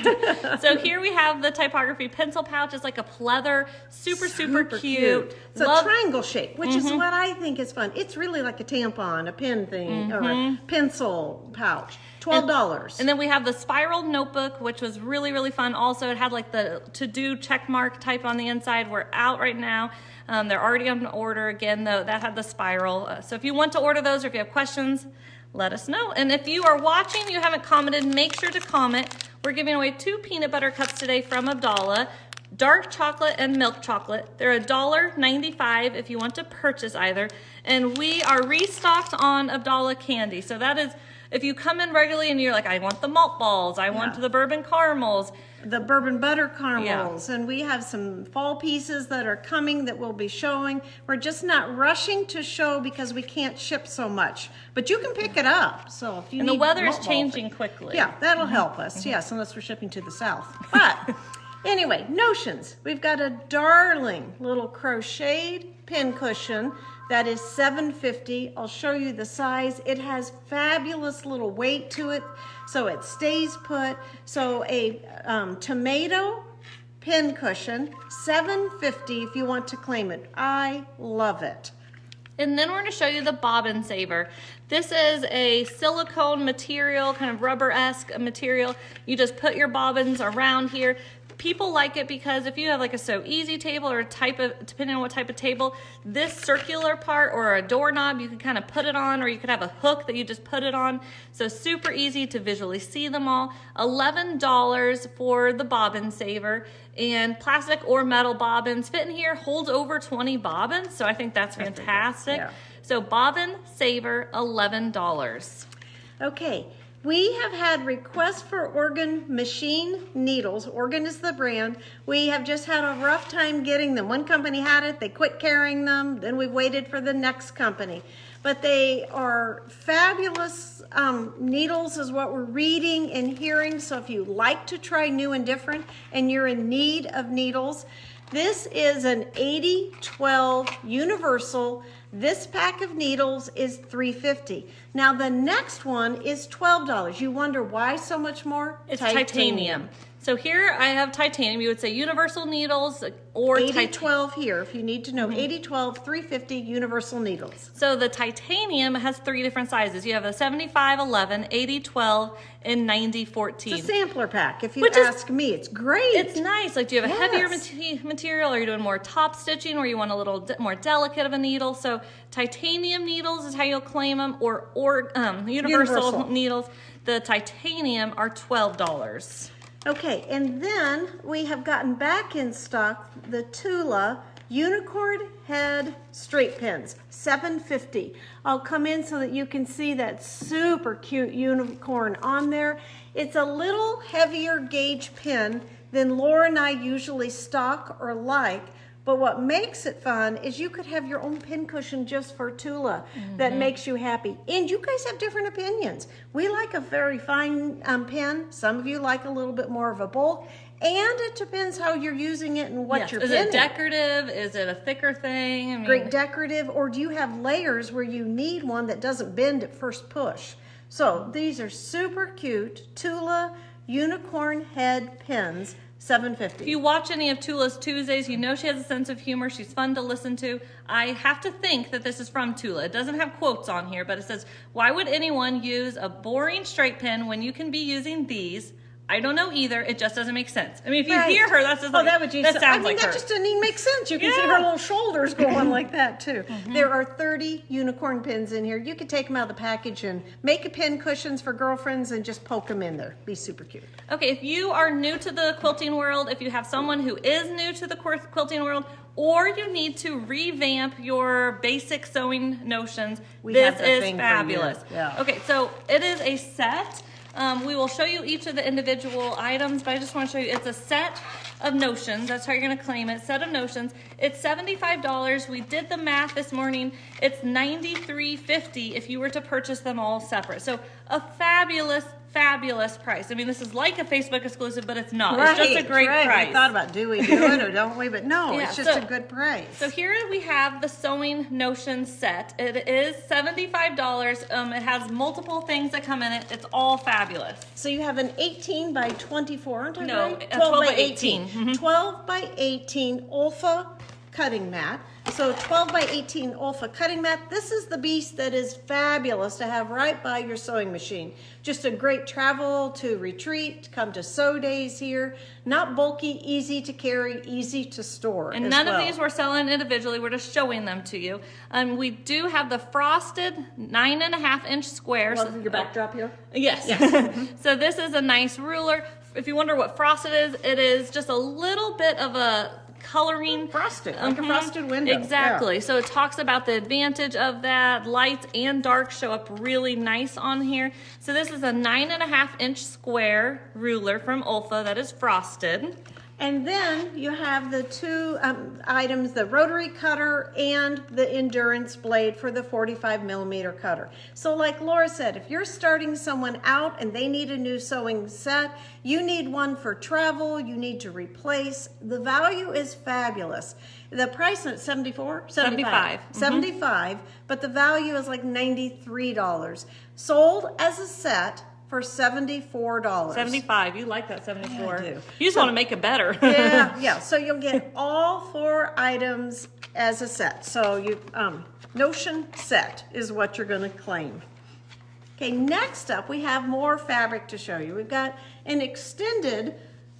So here we have the typography pencil pouch. It's like a pleather, super cute. It's a triangle shape, which is what I think is fun. It's really like a tampon, a pen thing, or a pencil pouch. $12. And then we have the spiral notebook, which was really fun. Also, it had like the to-do check mark type on the inside. We're out right now. They're already on order again, though. That had the spiral. So if you want to order those or if you have questions, let us know. And if you are watching, you haven't commented, make sure to comment. We're giving away 2 peanut butter cups today from Abdallah. Dark chocolate and milk chocolate. They're $1.95 if you want to purchase either. And we are restocked on Abdallah candy. So that is, if you come in regularly and you're like, I want the malt balls, I want the bourbon caramels. The bourbon butter caramels. And we have some fall pieces that are coming that we'll be showing. We're just not rushing to show because we can't ship so much. But you can pick it up. So if you need the weather is malt changing quickly. Yeah, that'll help us. Yes, unless we're shipping to the south. But Anyway, notions. We've got a darling little crocheted pin cushion that is $7.50. I'll show you the size. It has fabulous little weight to it, so it stays put. So a tomato pin cushion, $7.50 if you want to claim it. I love it. And then we're going to show you the bobbin saver. This is a silicone material, kind of rubber-esque material. You just put your bobbins around here. People like it because if you have like a So Easy table or a type of, depending on what type of table, this circular part or a doorknob, you can kind of put it on, or you could have a hook that you just put it on. So super easy to visually see them all. $11 for the bobbin saver, and plastic or metal bobbins fit in here, holds over 20 bobbins. So I think that's fantastic. Yeah. So bobbin saver, $11. Okay. We have had requests for Organ machine needles. Organ is the brand. We have just had a rough time getting them. One company had it, they quit carrying them, then we've waited for the next company. But they are fabulous needles is what we're reading and hearing. So if you like to try new and different and you're in need of needles, this is an 80-12 universal. This pack of needles is $3.50. Now the next one is $12. You wonder why so much more? It's titanium. So here I have titanium. You would say universal needles or 80-12 here, if you need to know. 80-12, $3.50 universal needles. So the titanium has 3 different sizes. You have a 75-11, 80-12, and 90-14. It's a sampler pack, if you ask me. It's great. It's nice. Like, do you have a heavier material, or you're doing more top stitching, or you want a little more delicate of a needle? So titanium needles is how you'll claim them, or universal needles. The titanium are $12. Okay, and then we have gotten back in stock the Tula Unicorn Head Straight Pins, $7.50. I'll come in so that you can see that super cute unicorn on there. It's a little heavier gauge pin than Laura and I usually stock or like, but what makes it fun is you could have your own pin cushion just for Tula that makes you happy. And you guys have different opinions. We like a very fine pin. Some of you like a little bit more of a bulk. And it depends how you're using it and what you're pinning. Is it decorative? Is it a thicker thing? I mean, great decorative. Or do you have layers where you need one that doesn't bend at first push? So these are super cute Tula Unicorn Head pins. $7.50. If you watch any of Tula's Tuesdays, you know she has a sense of humor. She's fun to listen to. I have to think that this is from Tula. It doesn't have quotes on here, but it says, "Why would anyone use a boring straight pin when you can be using these? I don't know either. It just doesn't make sense." I mean, if you hear her, that's just like, that sounds like her. That just doesn't even make sense. You can see her little shoulders going like that too. There are 30 unicorn pins in here. You could take them out of the package and make a pin cushions for girlfriends and just poke them in there. Be super cute. Okay, if you are new to the quilting world, if you have someone who is new to the quilting world, or you need to revamp your basic sewing notions, this is fabulous. Yeah. Okay, so it is a set. We will show you each of the individual items, but I just want to show you, it's a set of notions. That's how you're going to claim it, set of notions. It's $75. We did the math this morning. It's $93.50 if you were to purchase them all separate. So a fabulous price. I mean, this is like a Facebook exclusive, but it's not. It's just a great price. We thought about, do we do it or don't we? But no, it's just a good price. So here we have the Sewing Notions set. It is $75. It has multiple things that come in it. It's all fabulous. So you have an 18 by 24, aren't I No, right? 12 by 18. 12 by 18 Olfa cutting mat. So 12 by 18 Olfa cutting mat. This is the beast that is fabulous to have right by your sewing machine. Just a great travel to retreat, come to sew days here. Not bulky, easy to carry, easy to store. And none of these we're selling individually. We're just showing them to you. We do have the frosted 9.5-inch squares. Well, your backdrop here? Yes. So this is a nice ruler. If you wonder what frosted is, it is just a little bit of a coloring. Frosted, like a frosted window. Exactly. Yeah. So it talks about the advantage of that. Lights and dark show up really nice on here. So this is a 9.5-inch square ruler from Olfa that is frosted. And then you have the two items, the rotary cutter and the endurance blade for the 45 millimeter cutter. So like Laura said, if you're starting someone out and they need a new sewing set, you need one for travel, you need to replace. The value is fabulous. The price is $74? 75. 75, but the value is like $93. Sold as a set for $74. 75. You like that 74. I do. You just want to make it better. Yeah. So you'll get all 4 items as a set. So you notion set is what you're going to claim. Okay, next up we have more fabric to show you. We've got an extended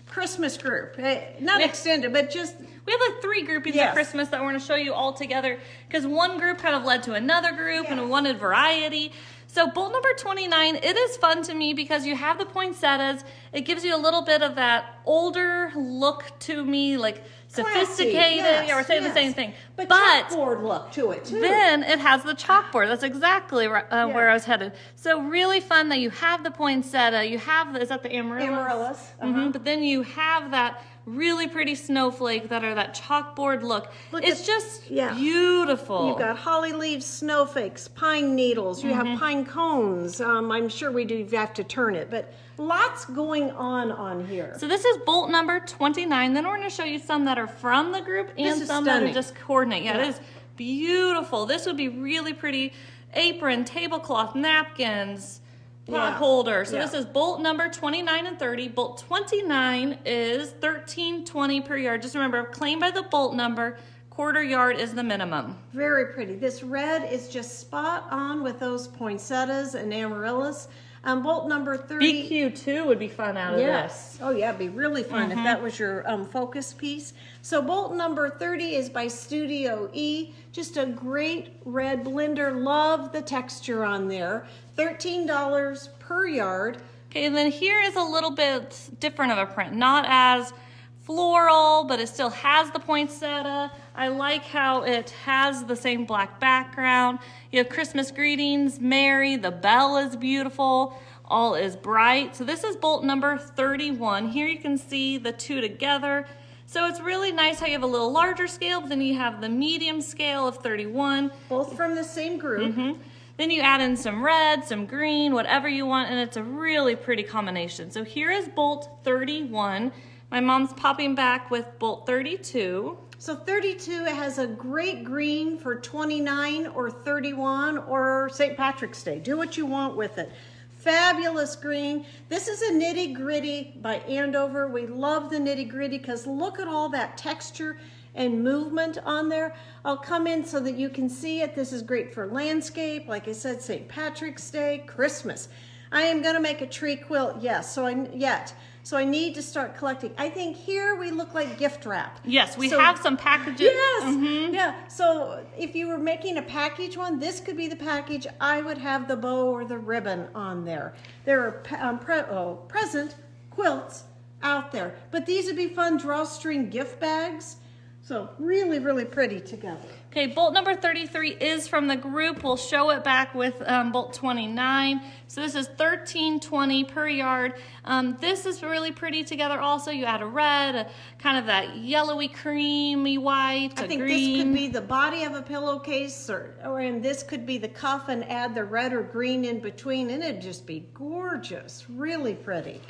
Christmas group. Not extended, but just... We have like 3 groupings at Christmas that we're going to show you all together because one group kind of led to another group and we wanted variety. So bolt number 29, it is fun to me because you have the poinsettias. It gives you a little bit of that older look to me, like sophisticated. Classy, yeah, we're saying the same thing. But chalkboard look to it too. Then it has the chalkboard. That's exactly where I was headed. So really fun that you have the poinsettia. You have, is that the amaryllis? Amaryllis. But then you have that really pretty snowflake that are that chalkboard look. It's just beautiful. You've got holly leaves, snowflakes, pine needles. You have pine cones. I'm sure you have to turn it, but lots going on here. So this is bolt number 29. Then we're going to show you some that are from the group and some that are just coordinate. Yeah, it is beautiful. This would be really pretty apron, tablecloth, napkins, pot holder. So this is bolt number 29 and 30. Bolt 29 is $13.20 per yard. Just remember, claim by the bolt number, quarter yard is the minimum. Very pretty. This red is just spot on with those poinsettias and amaryllis. Bolt number 30. BQ2 would be fun out of this. Oh yeah, it'd be really fun if that was your focus piece. So bolt number 30 is by Studio E. Just a great red blender. Love the texture on there. $13 per yard. Okay, and then here is a little bit different of a print. Not as floral, but it still has the poinsettia. I like how it has the same black background. You have Christmas greetings, Merry, the bell is beautiful, all is bright. So this is bolt number 31. Here you can see the 2 together. So it's really nice how you have a little larger scale, but then you have the medium scale of 31. Both from the same group. Then you add in some red, some green, whatever you want, and it's a really pretty combination. So here is bolt 31. My mom's popping back with bolt 32. So 32 has a great green for 29 or 31 or St. Patrick's Day. Do what you want with it. Fabulous green. This is a nitty gritty by Andover. We love the nitty gritty because look at all that texture and movement on there. I'll come in so that you can see it. This is great for landscape. Like I said, St. Patrick's Day, Christmas. I am gonna make a tree quilt, so I need to start collecting. I think here we look like gift wrap. Yes, we have some packages. Yes, yeah. So if you were making a package one, this could be the package. I would have the bow or the ribbon on there. There are present quilts out there, but these would be fun drawstring gift bags. So really, really pretty together. Okay, bolt number 33 is from the group. We'll show it back with bolt 29. So this is $13.20 per yard. This is really pretty together also. You add a red, kind of that yellowy, creamy white, I think green. This could be the body of a pillowcase, and this could be the cuff, and add the red or green in between, and it'd just be gorgeous, really pretty.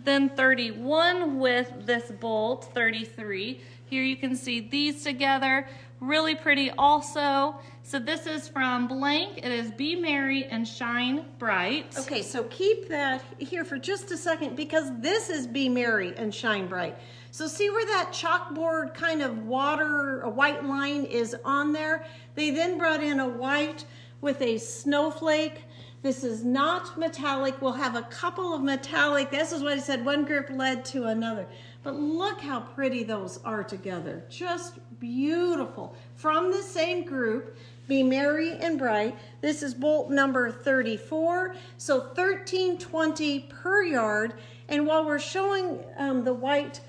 Then 31 with this bolt, 33. Here you can see these together, really pretty also. So this is from blank. It is Be Merry and Shine Bright. Okay, so keep that here for just a second because this is Be Merry and Shine Bright. So see where that chalkboard kind of a white line is on there? They then brought in a white with a snowflake. This is not metallic. We'll have a couple of metallic. This is what I said, one group led to another. But look how pretty those are together. Just beautiful. From the same group, Be Merry and Bright. This is bolt number 34. So $13.20 per yard. And while we're showing the white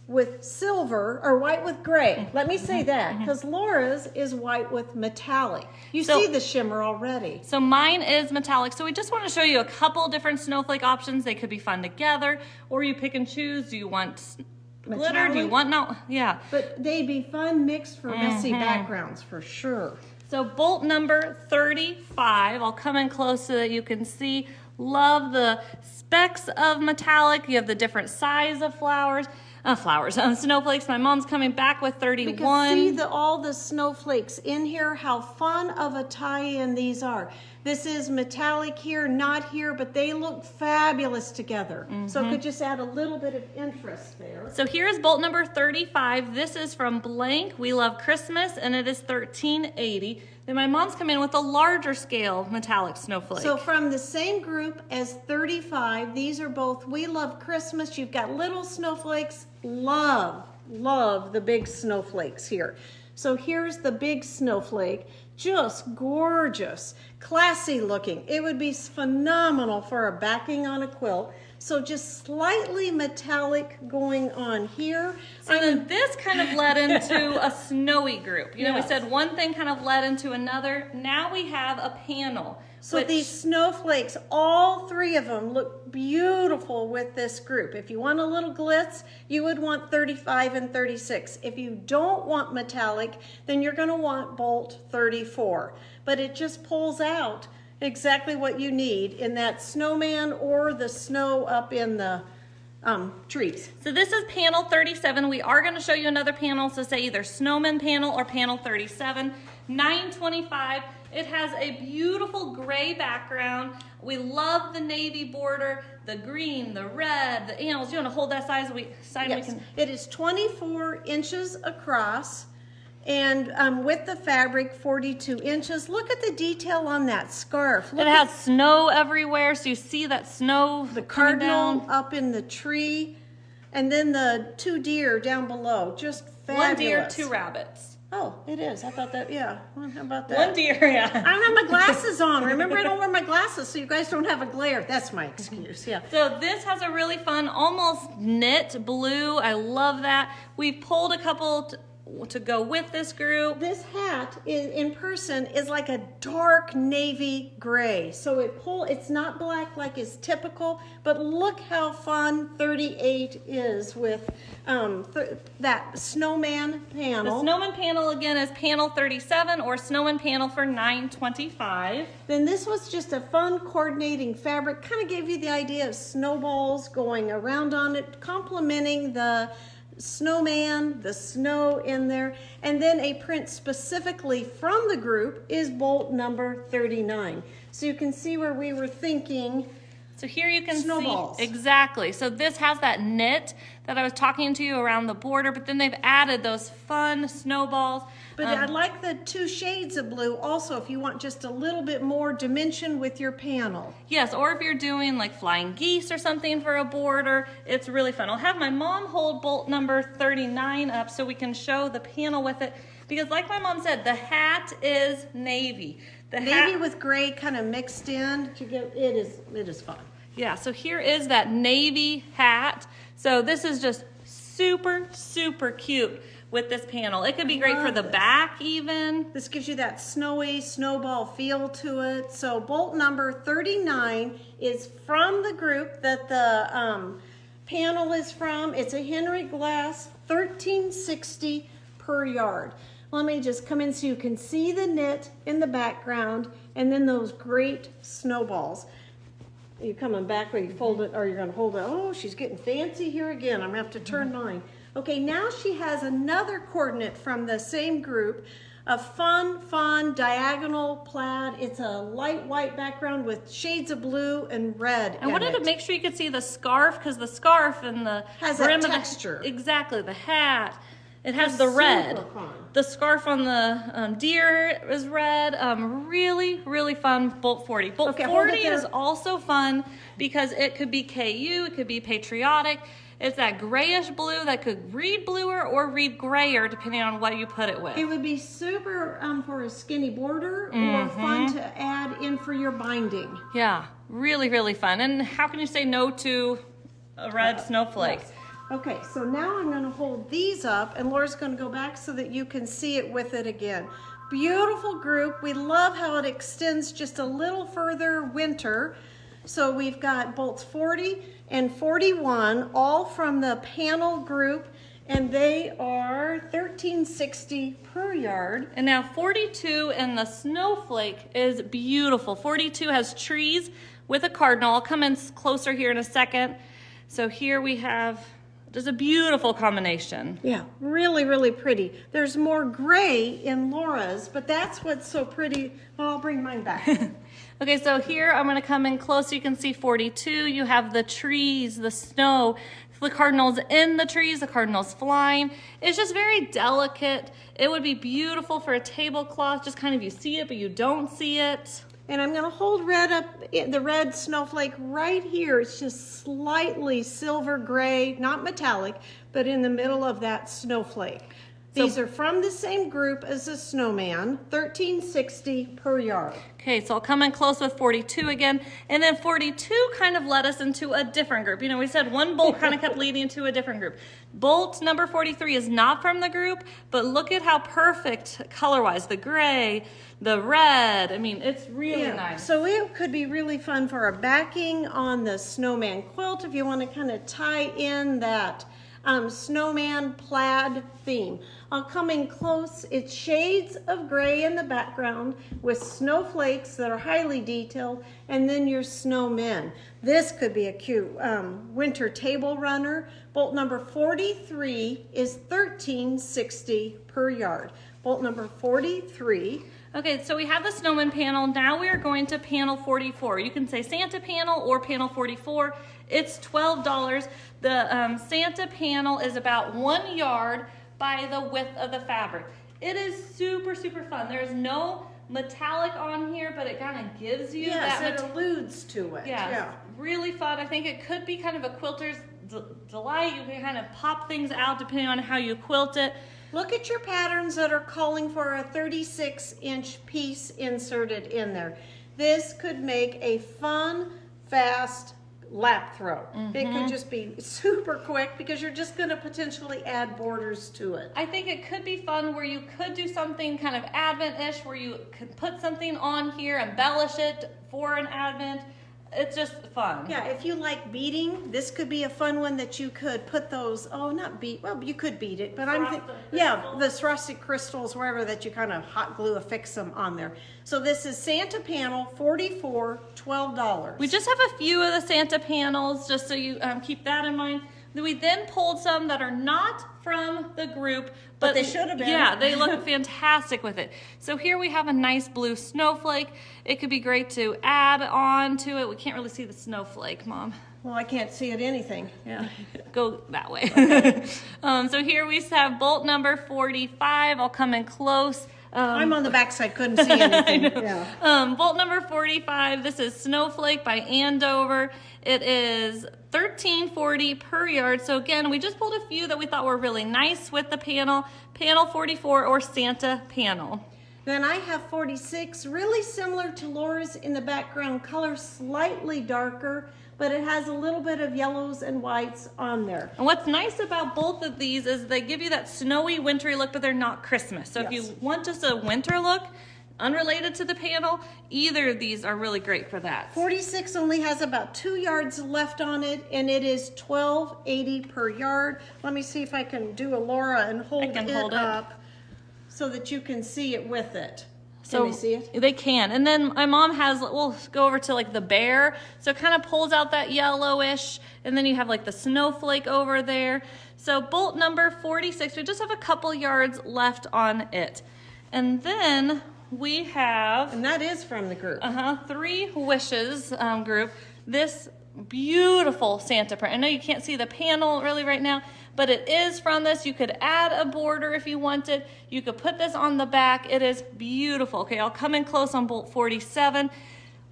with silver, or white with gray, let me say that, because Laura's is white with metallic. You see the shimmer already. So mine is metallic. So we just want to show you a couple different snowflake options. They could be fun together, or you pick and choose. Do you want glitter? Do you want yeah. But they'd be fun mixed for messy backgrounds for sure. So bolt number 35, I'll come in close so that you can see. Love the specks of metallic. You have the different size of snowflakes. My mom's coming back with 31. We can see all the snowflakes in here, how fun of a tie-in these are. This is metallic here, not here, but they look fabulous together. So it could just add a little bit of interest there. So here's bolt number 35. This is from Blank. We Love Christmas, and it is $13.80. Then my mom's come in with a larger scale metallic snowflake. So from the same group as 35, these are both We Love Christmas. You've got little snowflakes. Love the big snowflakes here. So here's the big snowflake. Just gorgeous, classy looking. It would be phenomenal for a backing on a quilt. So just slightly metallic going on here. So then this kind of led into a snowy group. You know, Yes. we said one thing kind of led into another. Now we have a panel. So these snowflakes, all three of them look beautiful with this group. If you want a little glitz, you would want 35 and 36. If you don't want metallic, then you're going to want bolt 34. But it just pulls out exactly what you need in that snowman or the snow up in the trees. So this is panel 37. We are going to show you another panel, so say either snowman panel or panel 37. $9.25. It has a beautiful gray background. We love the navy border, the green, the red, the animals. You want to hold that side? Yes. It is 24 inches across, and with the fabric, 42 inches. Look at the detail on that scarf. Look it has snow everywhere, so you see that snow. The cardinal up in the tree, and then the 2 deer down below. Just fabulous. 1 deer, 2 rabbits. Oh, it is. I thought that, yeah. Well, how about that? 1 deer, yeah. I don't have my glasses on. Remember, I don't wear my glasses, so you guys don't have a glare. That's my excuse, yeah. So this has a really fun, almost knit blue. I love that. We've pulled a couple to go with this group. This hat in person is like a dark navy gray. So it's not black like is typical, but look how fun 38 is with that snowman panel. The snowman panel again is panel 37 or snowman panel for $9.25. Then this was just a fun coordinating fabric, kind of gave you the idea of snowballs going around on it, complementing the snowman, the snow in there, and then a print specifically from the group is bolt number 39. So you can see where we were thinking. So here you can snowballs. see exactly. So this has that knit that I was talking to you around the border, but then they've added those fun snowballs. But I like the 2 shades of blue also if you want just a little bit more dimension with your panel. Yes, or if you're doing like flying geese or something for a border, it's really fun. I'll have my mom hold bolt number 39 up so we can show the panel with it. Because like my mom said, the hat is navy. The Navy with gray kind of mixed in to get it is fun. Yeah, so here is that navy hat. So this is just super, super cute with this panel. It could be great for the back even. This gives you that snowy snowball feel to it. So bolt number 39 is from the group that the panel is from. It's a Henry Glass, $13.60 per yard. Let me just come in so you can see the knit in the background and then those great snowballs. Are you coming back or you fold it or you're going to hold it? Oh, she's getting fancy here again. I'm going to have to turn mine. Okay, now she has another coordinate from the same group. A fun diagonal plaid. It's a light white background with shades of blue and red. I wanted to make sure you could see the scarf because the scarf and the has brim that of texture. Exactly, the hat. It has It's the red. super fun. The scarf on the deer is red. Really, really fun. Bolt 40. Bolt Okay, hold it 40 there. is also fun because it could be KU, it could be patriotic. It's that grayish blue that could read bluer or read grayer depending on what you put it with. It would be super for a skinny border or fun to add in for your binding. Yeah, really, really fun. And how can you say no to a red snowflake? Yes. Okay, so now I'm going to hold these up and Laura's going to go back so that you can see it with it again. Beautiful group. We love how it extends just a little further winter. So we've got bolts 40 and 41, all from the panel group, and they are $13.60 per yard. And now 42 and the snowflake is beautiful. 42 has trees with a cardinal. I'll come in closer here in a second. So here we have just a beautiful combination. Yeah, really, really pretty. There's more gray in Laura's, but that's what's so pretty. Well, I'll bring mine back. Okay, so here I'm gonna come in close so you can see 42. You have the trees, the snow, the cardinals in the trees, the cardinals flying. It's just very delicate. It would be beautiful for a tablecloth, just kind of you see it, but you don't see it. And I'm gonna hold red up, the red snowflake right here. It's just slightly silver gray, not metallic, but in the middle of that snowflake. These are from the same group as the snowman, $13.60 per yard. Okay, so I'll come in close with 42 again, and then 42 kind of led us into a different group. You know, we said one bolt kind of kept leading to a different group. Bolt number 43 is not from the group, but look at how perfect color-wise, the gray, the red. I mean, it's really nice. So it could be really fun for a backing on the snowman quilt if you want to kind of tie in that snowman plaid theme. I'll come in close. It's shades of gray in the background with snowflakes that are highly detailed, and then your snowmen. This could be a cute winter table runner. Bolt number 43 is $13.60 per yard. Bolt number 43. Okay, so we have the snowman panel. Now we are going to panel 44. You can say Santa panel or panel 44. It's $12. The Santa panel is about 1 yard by the width of the fabric. It is super, super fun. There's no metallic on here, but it kind of gives you that. Yes, it alludes to it. Yeah, really fun. I think it could be kind of a quilter's delight. You can kind of pop things out depending on how you quilt it. Look at your patterns that are calling for a 36-inch piece inserted in there. This could make a fun, fast lap throw. It could just be super quick because you're just going to potentially add borders to it. I think it could be fun where you could do something kind of Advent-ish where you could put something on here, embellish it for an Advent. It's just fun. Yeah, if you like beading, this could be a fun one that you could put those, not beat, well, you could beat it, but the Swarovski crystals, wherever that you kind of hot glue affix them on there. So this is Santa panel 44, $12. We just have a few of the Santa panels, just so you keep that in mind. We then pulled some that are not from the group, but they should have been. Yeah, they look fantastic with it. So here we have a nice blue snowflake. It could be great to add on to it. We can't really see the snowflake, Mom. Well, I can't see it anything. Yeah, go that way. Okay. So here we have bolt number 45. I'll come in close. I'm on the back side, couldn't see anything. Yeah. Bolt number 45, this is Snowflake by Andover. It is $13.40 per yard. So again, we just pulled a few that we thought were really nice with the panel. Panel 44 or Santa panel. Then I have 46, really similar to Laura's in the background color, slightly darker, but it has a little bit of yellows and whites on there. And what's nice about both of these is they give you that snowy, wintry look, but they're not Christmas. So if you want just a winter look, unrelated to the panel, either of these are really great for that. 46 only has about 2 yards left on it, and it is $12.80 per yard. Let me see if I can do a Laura and hold it up so that you can see it with it. So can they see it? They can. And then my mom has, we'll go over to like the bear. So it kind of pulls out that yellowish, and then you have like the snowflake over there. So bolt number 46, we just have a couple yards left on it. And then we have, and that is from the group. 3 Wishes group. This beautiful Santa print. I know you can't see the panel really right now, but it is from this. You could add a border if you wanted. You could put this on the back. It is beautiful. Okay, I'll come in close on bolt 47.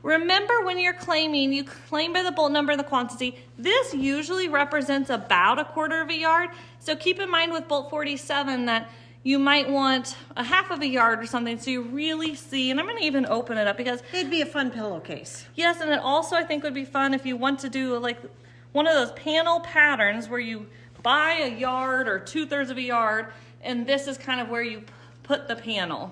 Remember, when you're claiming, you claim by the bolt number and the quantity. This usually represents about 1/4 of a yard. So keep in mind with bolt 47 that you might want a 1/2 of a yard or something so you really see, and I'm gonna even open it up because it'd be a fun pillowcase. Yes, and it also I think would be fun if you want to do like one of those panel patterns where you buy a yard or 2/3 of a yard, and this is kind of where you put the panel.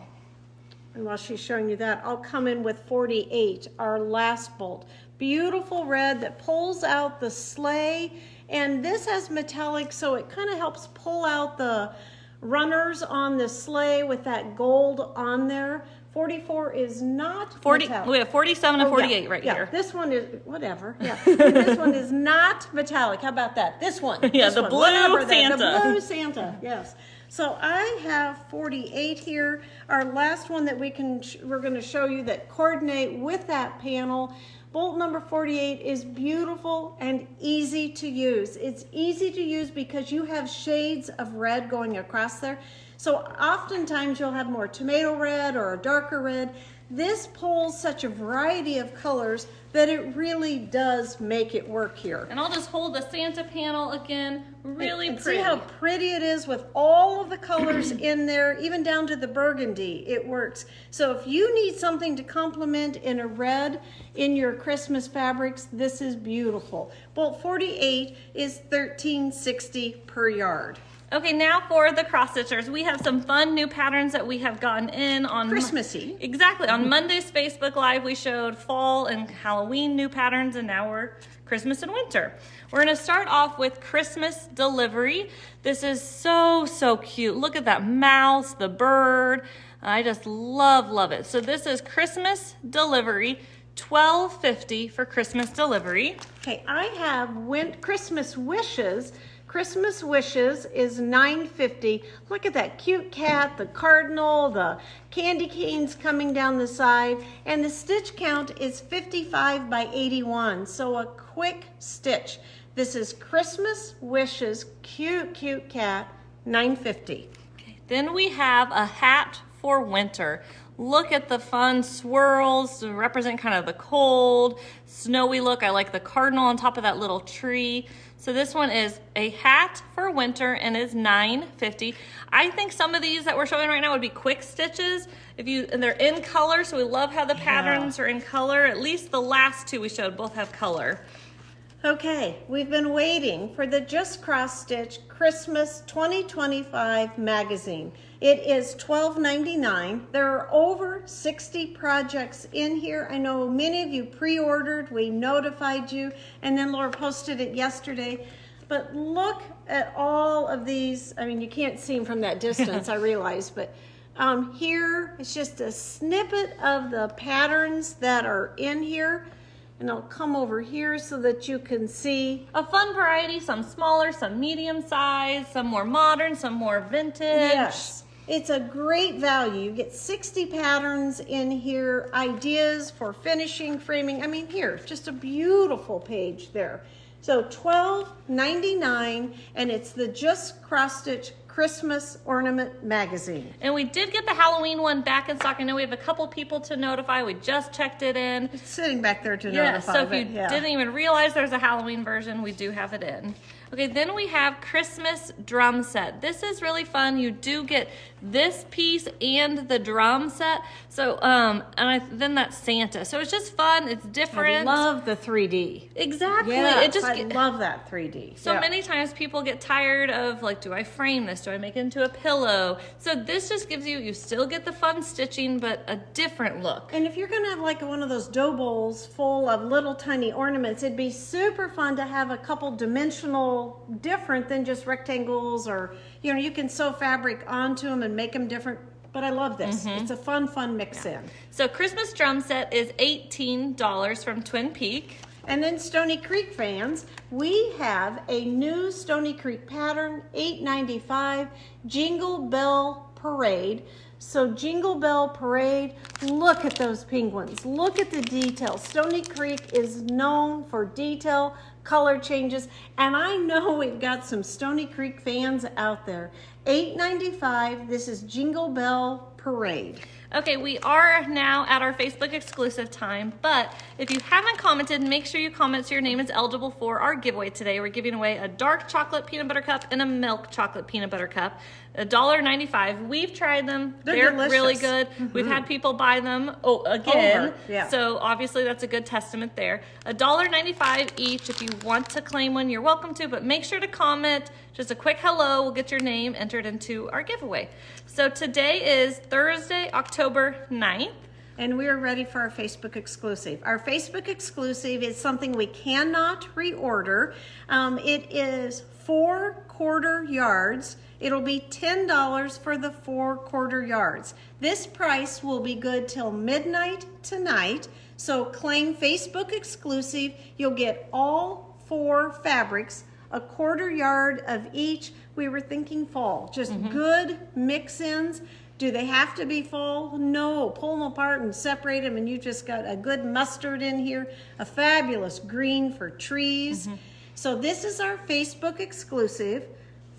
And while she's showing you that, I'll come in with 48, our last bolt. beautiful red that pulls out the sleigh. And this has metallic, so it kind of helps pull out the runners on the sleigh with that gold on there. 44 is not 40. metallic. We have 47 and 48 right here. This one is whatever. Yeah, and this one is not metallic. How about that? This one. Yeah, this the one, blue whatever Santa. The blue Santa. Yes. So I have 48 here. Our last one that we're going to show you that coordinate with that panel. Bolt number 48 is beautiful and easy to use. It's easy to use because you have shades of red going across there. So oftentimes you'll have more tomato red or a darker red. This pulls such a variety of colors that it really does make it work here. And I'll just hold the Santa panel again, really and pretty. See how pretty it is with all of the colors in there, even down to the burgundy. It works. So if you need something to complement in a red in your Christmas fabrics, this is beautiful. Bolt 48 is $13.60 per yard. Okay, now for the cross stitchers. We have some fun new patterns that we have gotten in on Christmassy. Exactly. On Monday's Facebook Live, we showed fall and Halloween new patterns, and now we're Christmas and winter. We're gonna start off with Christmas delivery. This is so, so cute. Look at that mouse, the bird. I just love it. So this is Christmas delivery, $12.50 for Christmas delivery. Okay, I have Christmas wishes. Christmas wishes is $9.50. Look at that cute cat, the cardinal, the candy canes coming down the side, and the stitch count is 55 by 81, so a quick stitch. This is Christmas wishes, cute cat, $9.50. Okay. Then we have a hat for winter. Look at the fun swirls to represent kind of the cold, snowy look. I like the cardinal on top of that little tree. So this one is a hat for winter and is $9.50. I think some of these that we're showing right now would be quick stitches. And they're in color, so we love how the patterns are in color. At least the last two we showed both have color. Okay, we've been waiting for the Just Cross Stitch Christmas 2025 magazine. It is $12.99. There are over 60 projects in here. I know many of you pre-ordered, we notified you, and then Laura posted it yesterday. But look at all of these. I mean, you can't see them from that distance, I realize, but here it's just a snippet of the patterns that are in here. And I'll come over here so that you can see a fun variety, some smaller, some medium size, some more modern, some more vintage. Yes, it's a great value. You get 60 patterns in here, ideas for finishing, framing. I mean, here, just a beautiful page there. So $12.99, and it's the Just Cross Stitch Christmas Ornament Magazine. And we did get the Halloween one back in stock. I know we have a couple people to notify. We just checked it in. It's sitting back there to notify. So if you yeah. didn't even realize there's a Halloween version, we do have it in. Okay, then we have Christmas drum set. This is really fun. You do get this piece and the drum set. So, then that's Santa. So it's just fun. It's different. I love the 3D. Exactly. Yes, I love that 3D. So many times people get tired of like, do I frame this? Do I make it into a pillow? So this just gives you still get the fun stitching, but a different look. And if you're gonna have like one of those dough bowls full of little tiny ornaments, it'd be super fun to have a couple dimensional, different than just rectangles, or you can sew fabric onto them and make them different. But I love this. It's a fun mix in. So Christmas drum set is $18 from Twin Peak. And then Stony Creek fans, we have a new Stony Creek pattern, $8.95, Jingle Bell Parade. So Jingle Bell Parade, look at those penguins. Look at the detail. Stony Creek is known for detail, color changes, and I know we've got some Stony Creek fans out there. $8.95, this is Jingle Bell Parade. Okay, we are now at our Facebook exclusive time, but if you haven't commented, make sure you comment so your name is eligible for our giveaway today. We're giving away a dark chocolate peanut butter cup and a milk chocolate peanut butter cup, $1.95. We've tried them. They're delicious. Really good. We've had people buy them again. Yeah. So obviously that's a good testament there. $1.95 each. If you want to claim one, you're welcome to, but make sure to comment just a quick hello. We'll get your name entered into our giveaway. So today is Thursday, October 9th. and we are ready for our Facebook exclusive. Our Facebook exclusive is something we cannot reorder. It is 4 quarter yards. It'll be $10 for the 4 quarter yards. This price will be good till midnight tonight. So claim Facebook exclusive. You'll get all 4 fabrics, a quarter yard of each. We were thinking fall, just good mix-ins. Do they have to be full? No. Pull them apart and separate them, and you just got a good mustard in here, a fabulous green for trees. So this is our Facebook exclusive,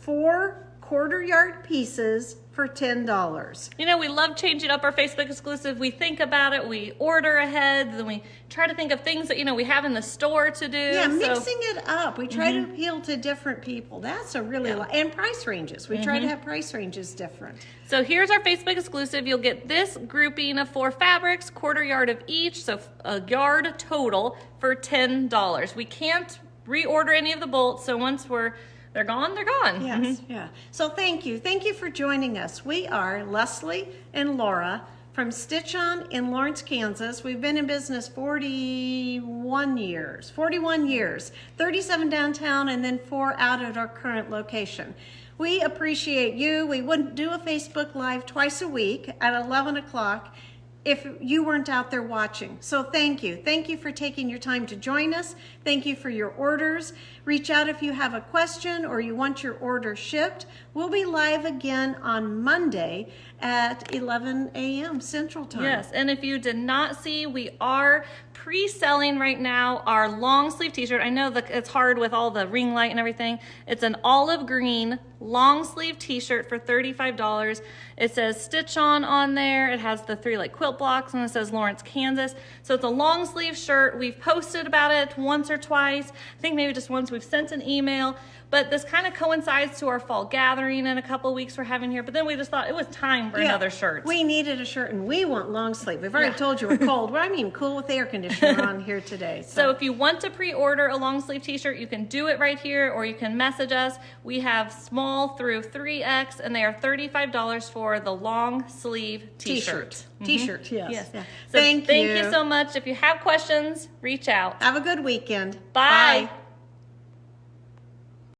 4 quarter yard pieces for $10. You know, we love changing up our Facebook exclusive. We think about it, we order ahead, then we try to think of things that, you know, we have in the store to do. Yeah, mixing it up. We try to appeal to different people. That's a really and price ranges. We try to have price ranges different. So here's our Facebook exclusive. You'll get this grouping of 4 fabrics, quarter yard of each, so a yard total for $10. We can't reorder any of the bolts, so once they're gone, they're gone. Yes, yeah. So thank you. Thank you for joining us. We are Leslie and Laura from Stitch On in Lawrence, Kansas. We've been in business 41 years, 37 downtown and then 4 out at our current location. We appreciate you. We wouldn't do a Facebook Live twice a week at 11 o'clock if you weren't out there watching. So thank you. Thank you for taking your time to join us. Thank you for your orders. Reach out if you have a question or you want your order shipped. We'll be live again on Monday at 11 a.m. Central Time. Yes, and if you did not see, we are pre-selling right now our long sleeve t-shirt. I know that it's hard with all the ring light and everything. It's an olive green long sleeve t-shirt for $35. It says Stitch On there. It has the 3 like quilt blocks and it says Lawrence, Kansas. So it's a long sleeve shirt. We've posted about it once or twice. I think maybe just once we've sent an email. But this kind of coincides to our fall gathering in a couple of weeks we're having here. But then we just thought it was time for another shirt. We needed a shirt, and we want long sleeve. We've already told you we're cold. Well, I mean, cool with the air conditioner on here today. So if you want to pre-order a long sleeve t-shirt, you can do it right here, or you can message us. We have small through 3X, and they are $35 for the long sleeve t-shirt. T-shirt, yes. Yeah. So thank you so much. If you have questions, reach out. Have a good weekend. Bye. Bye.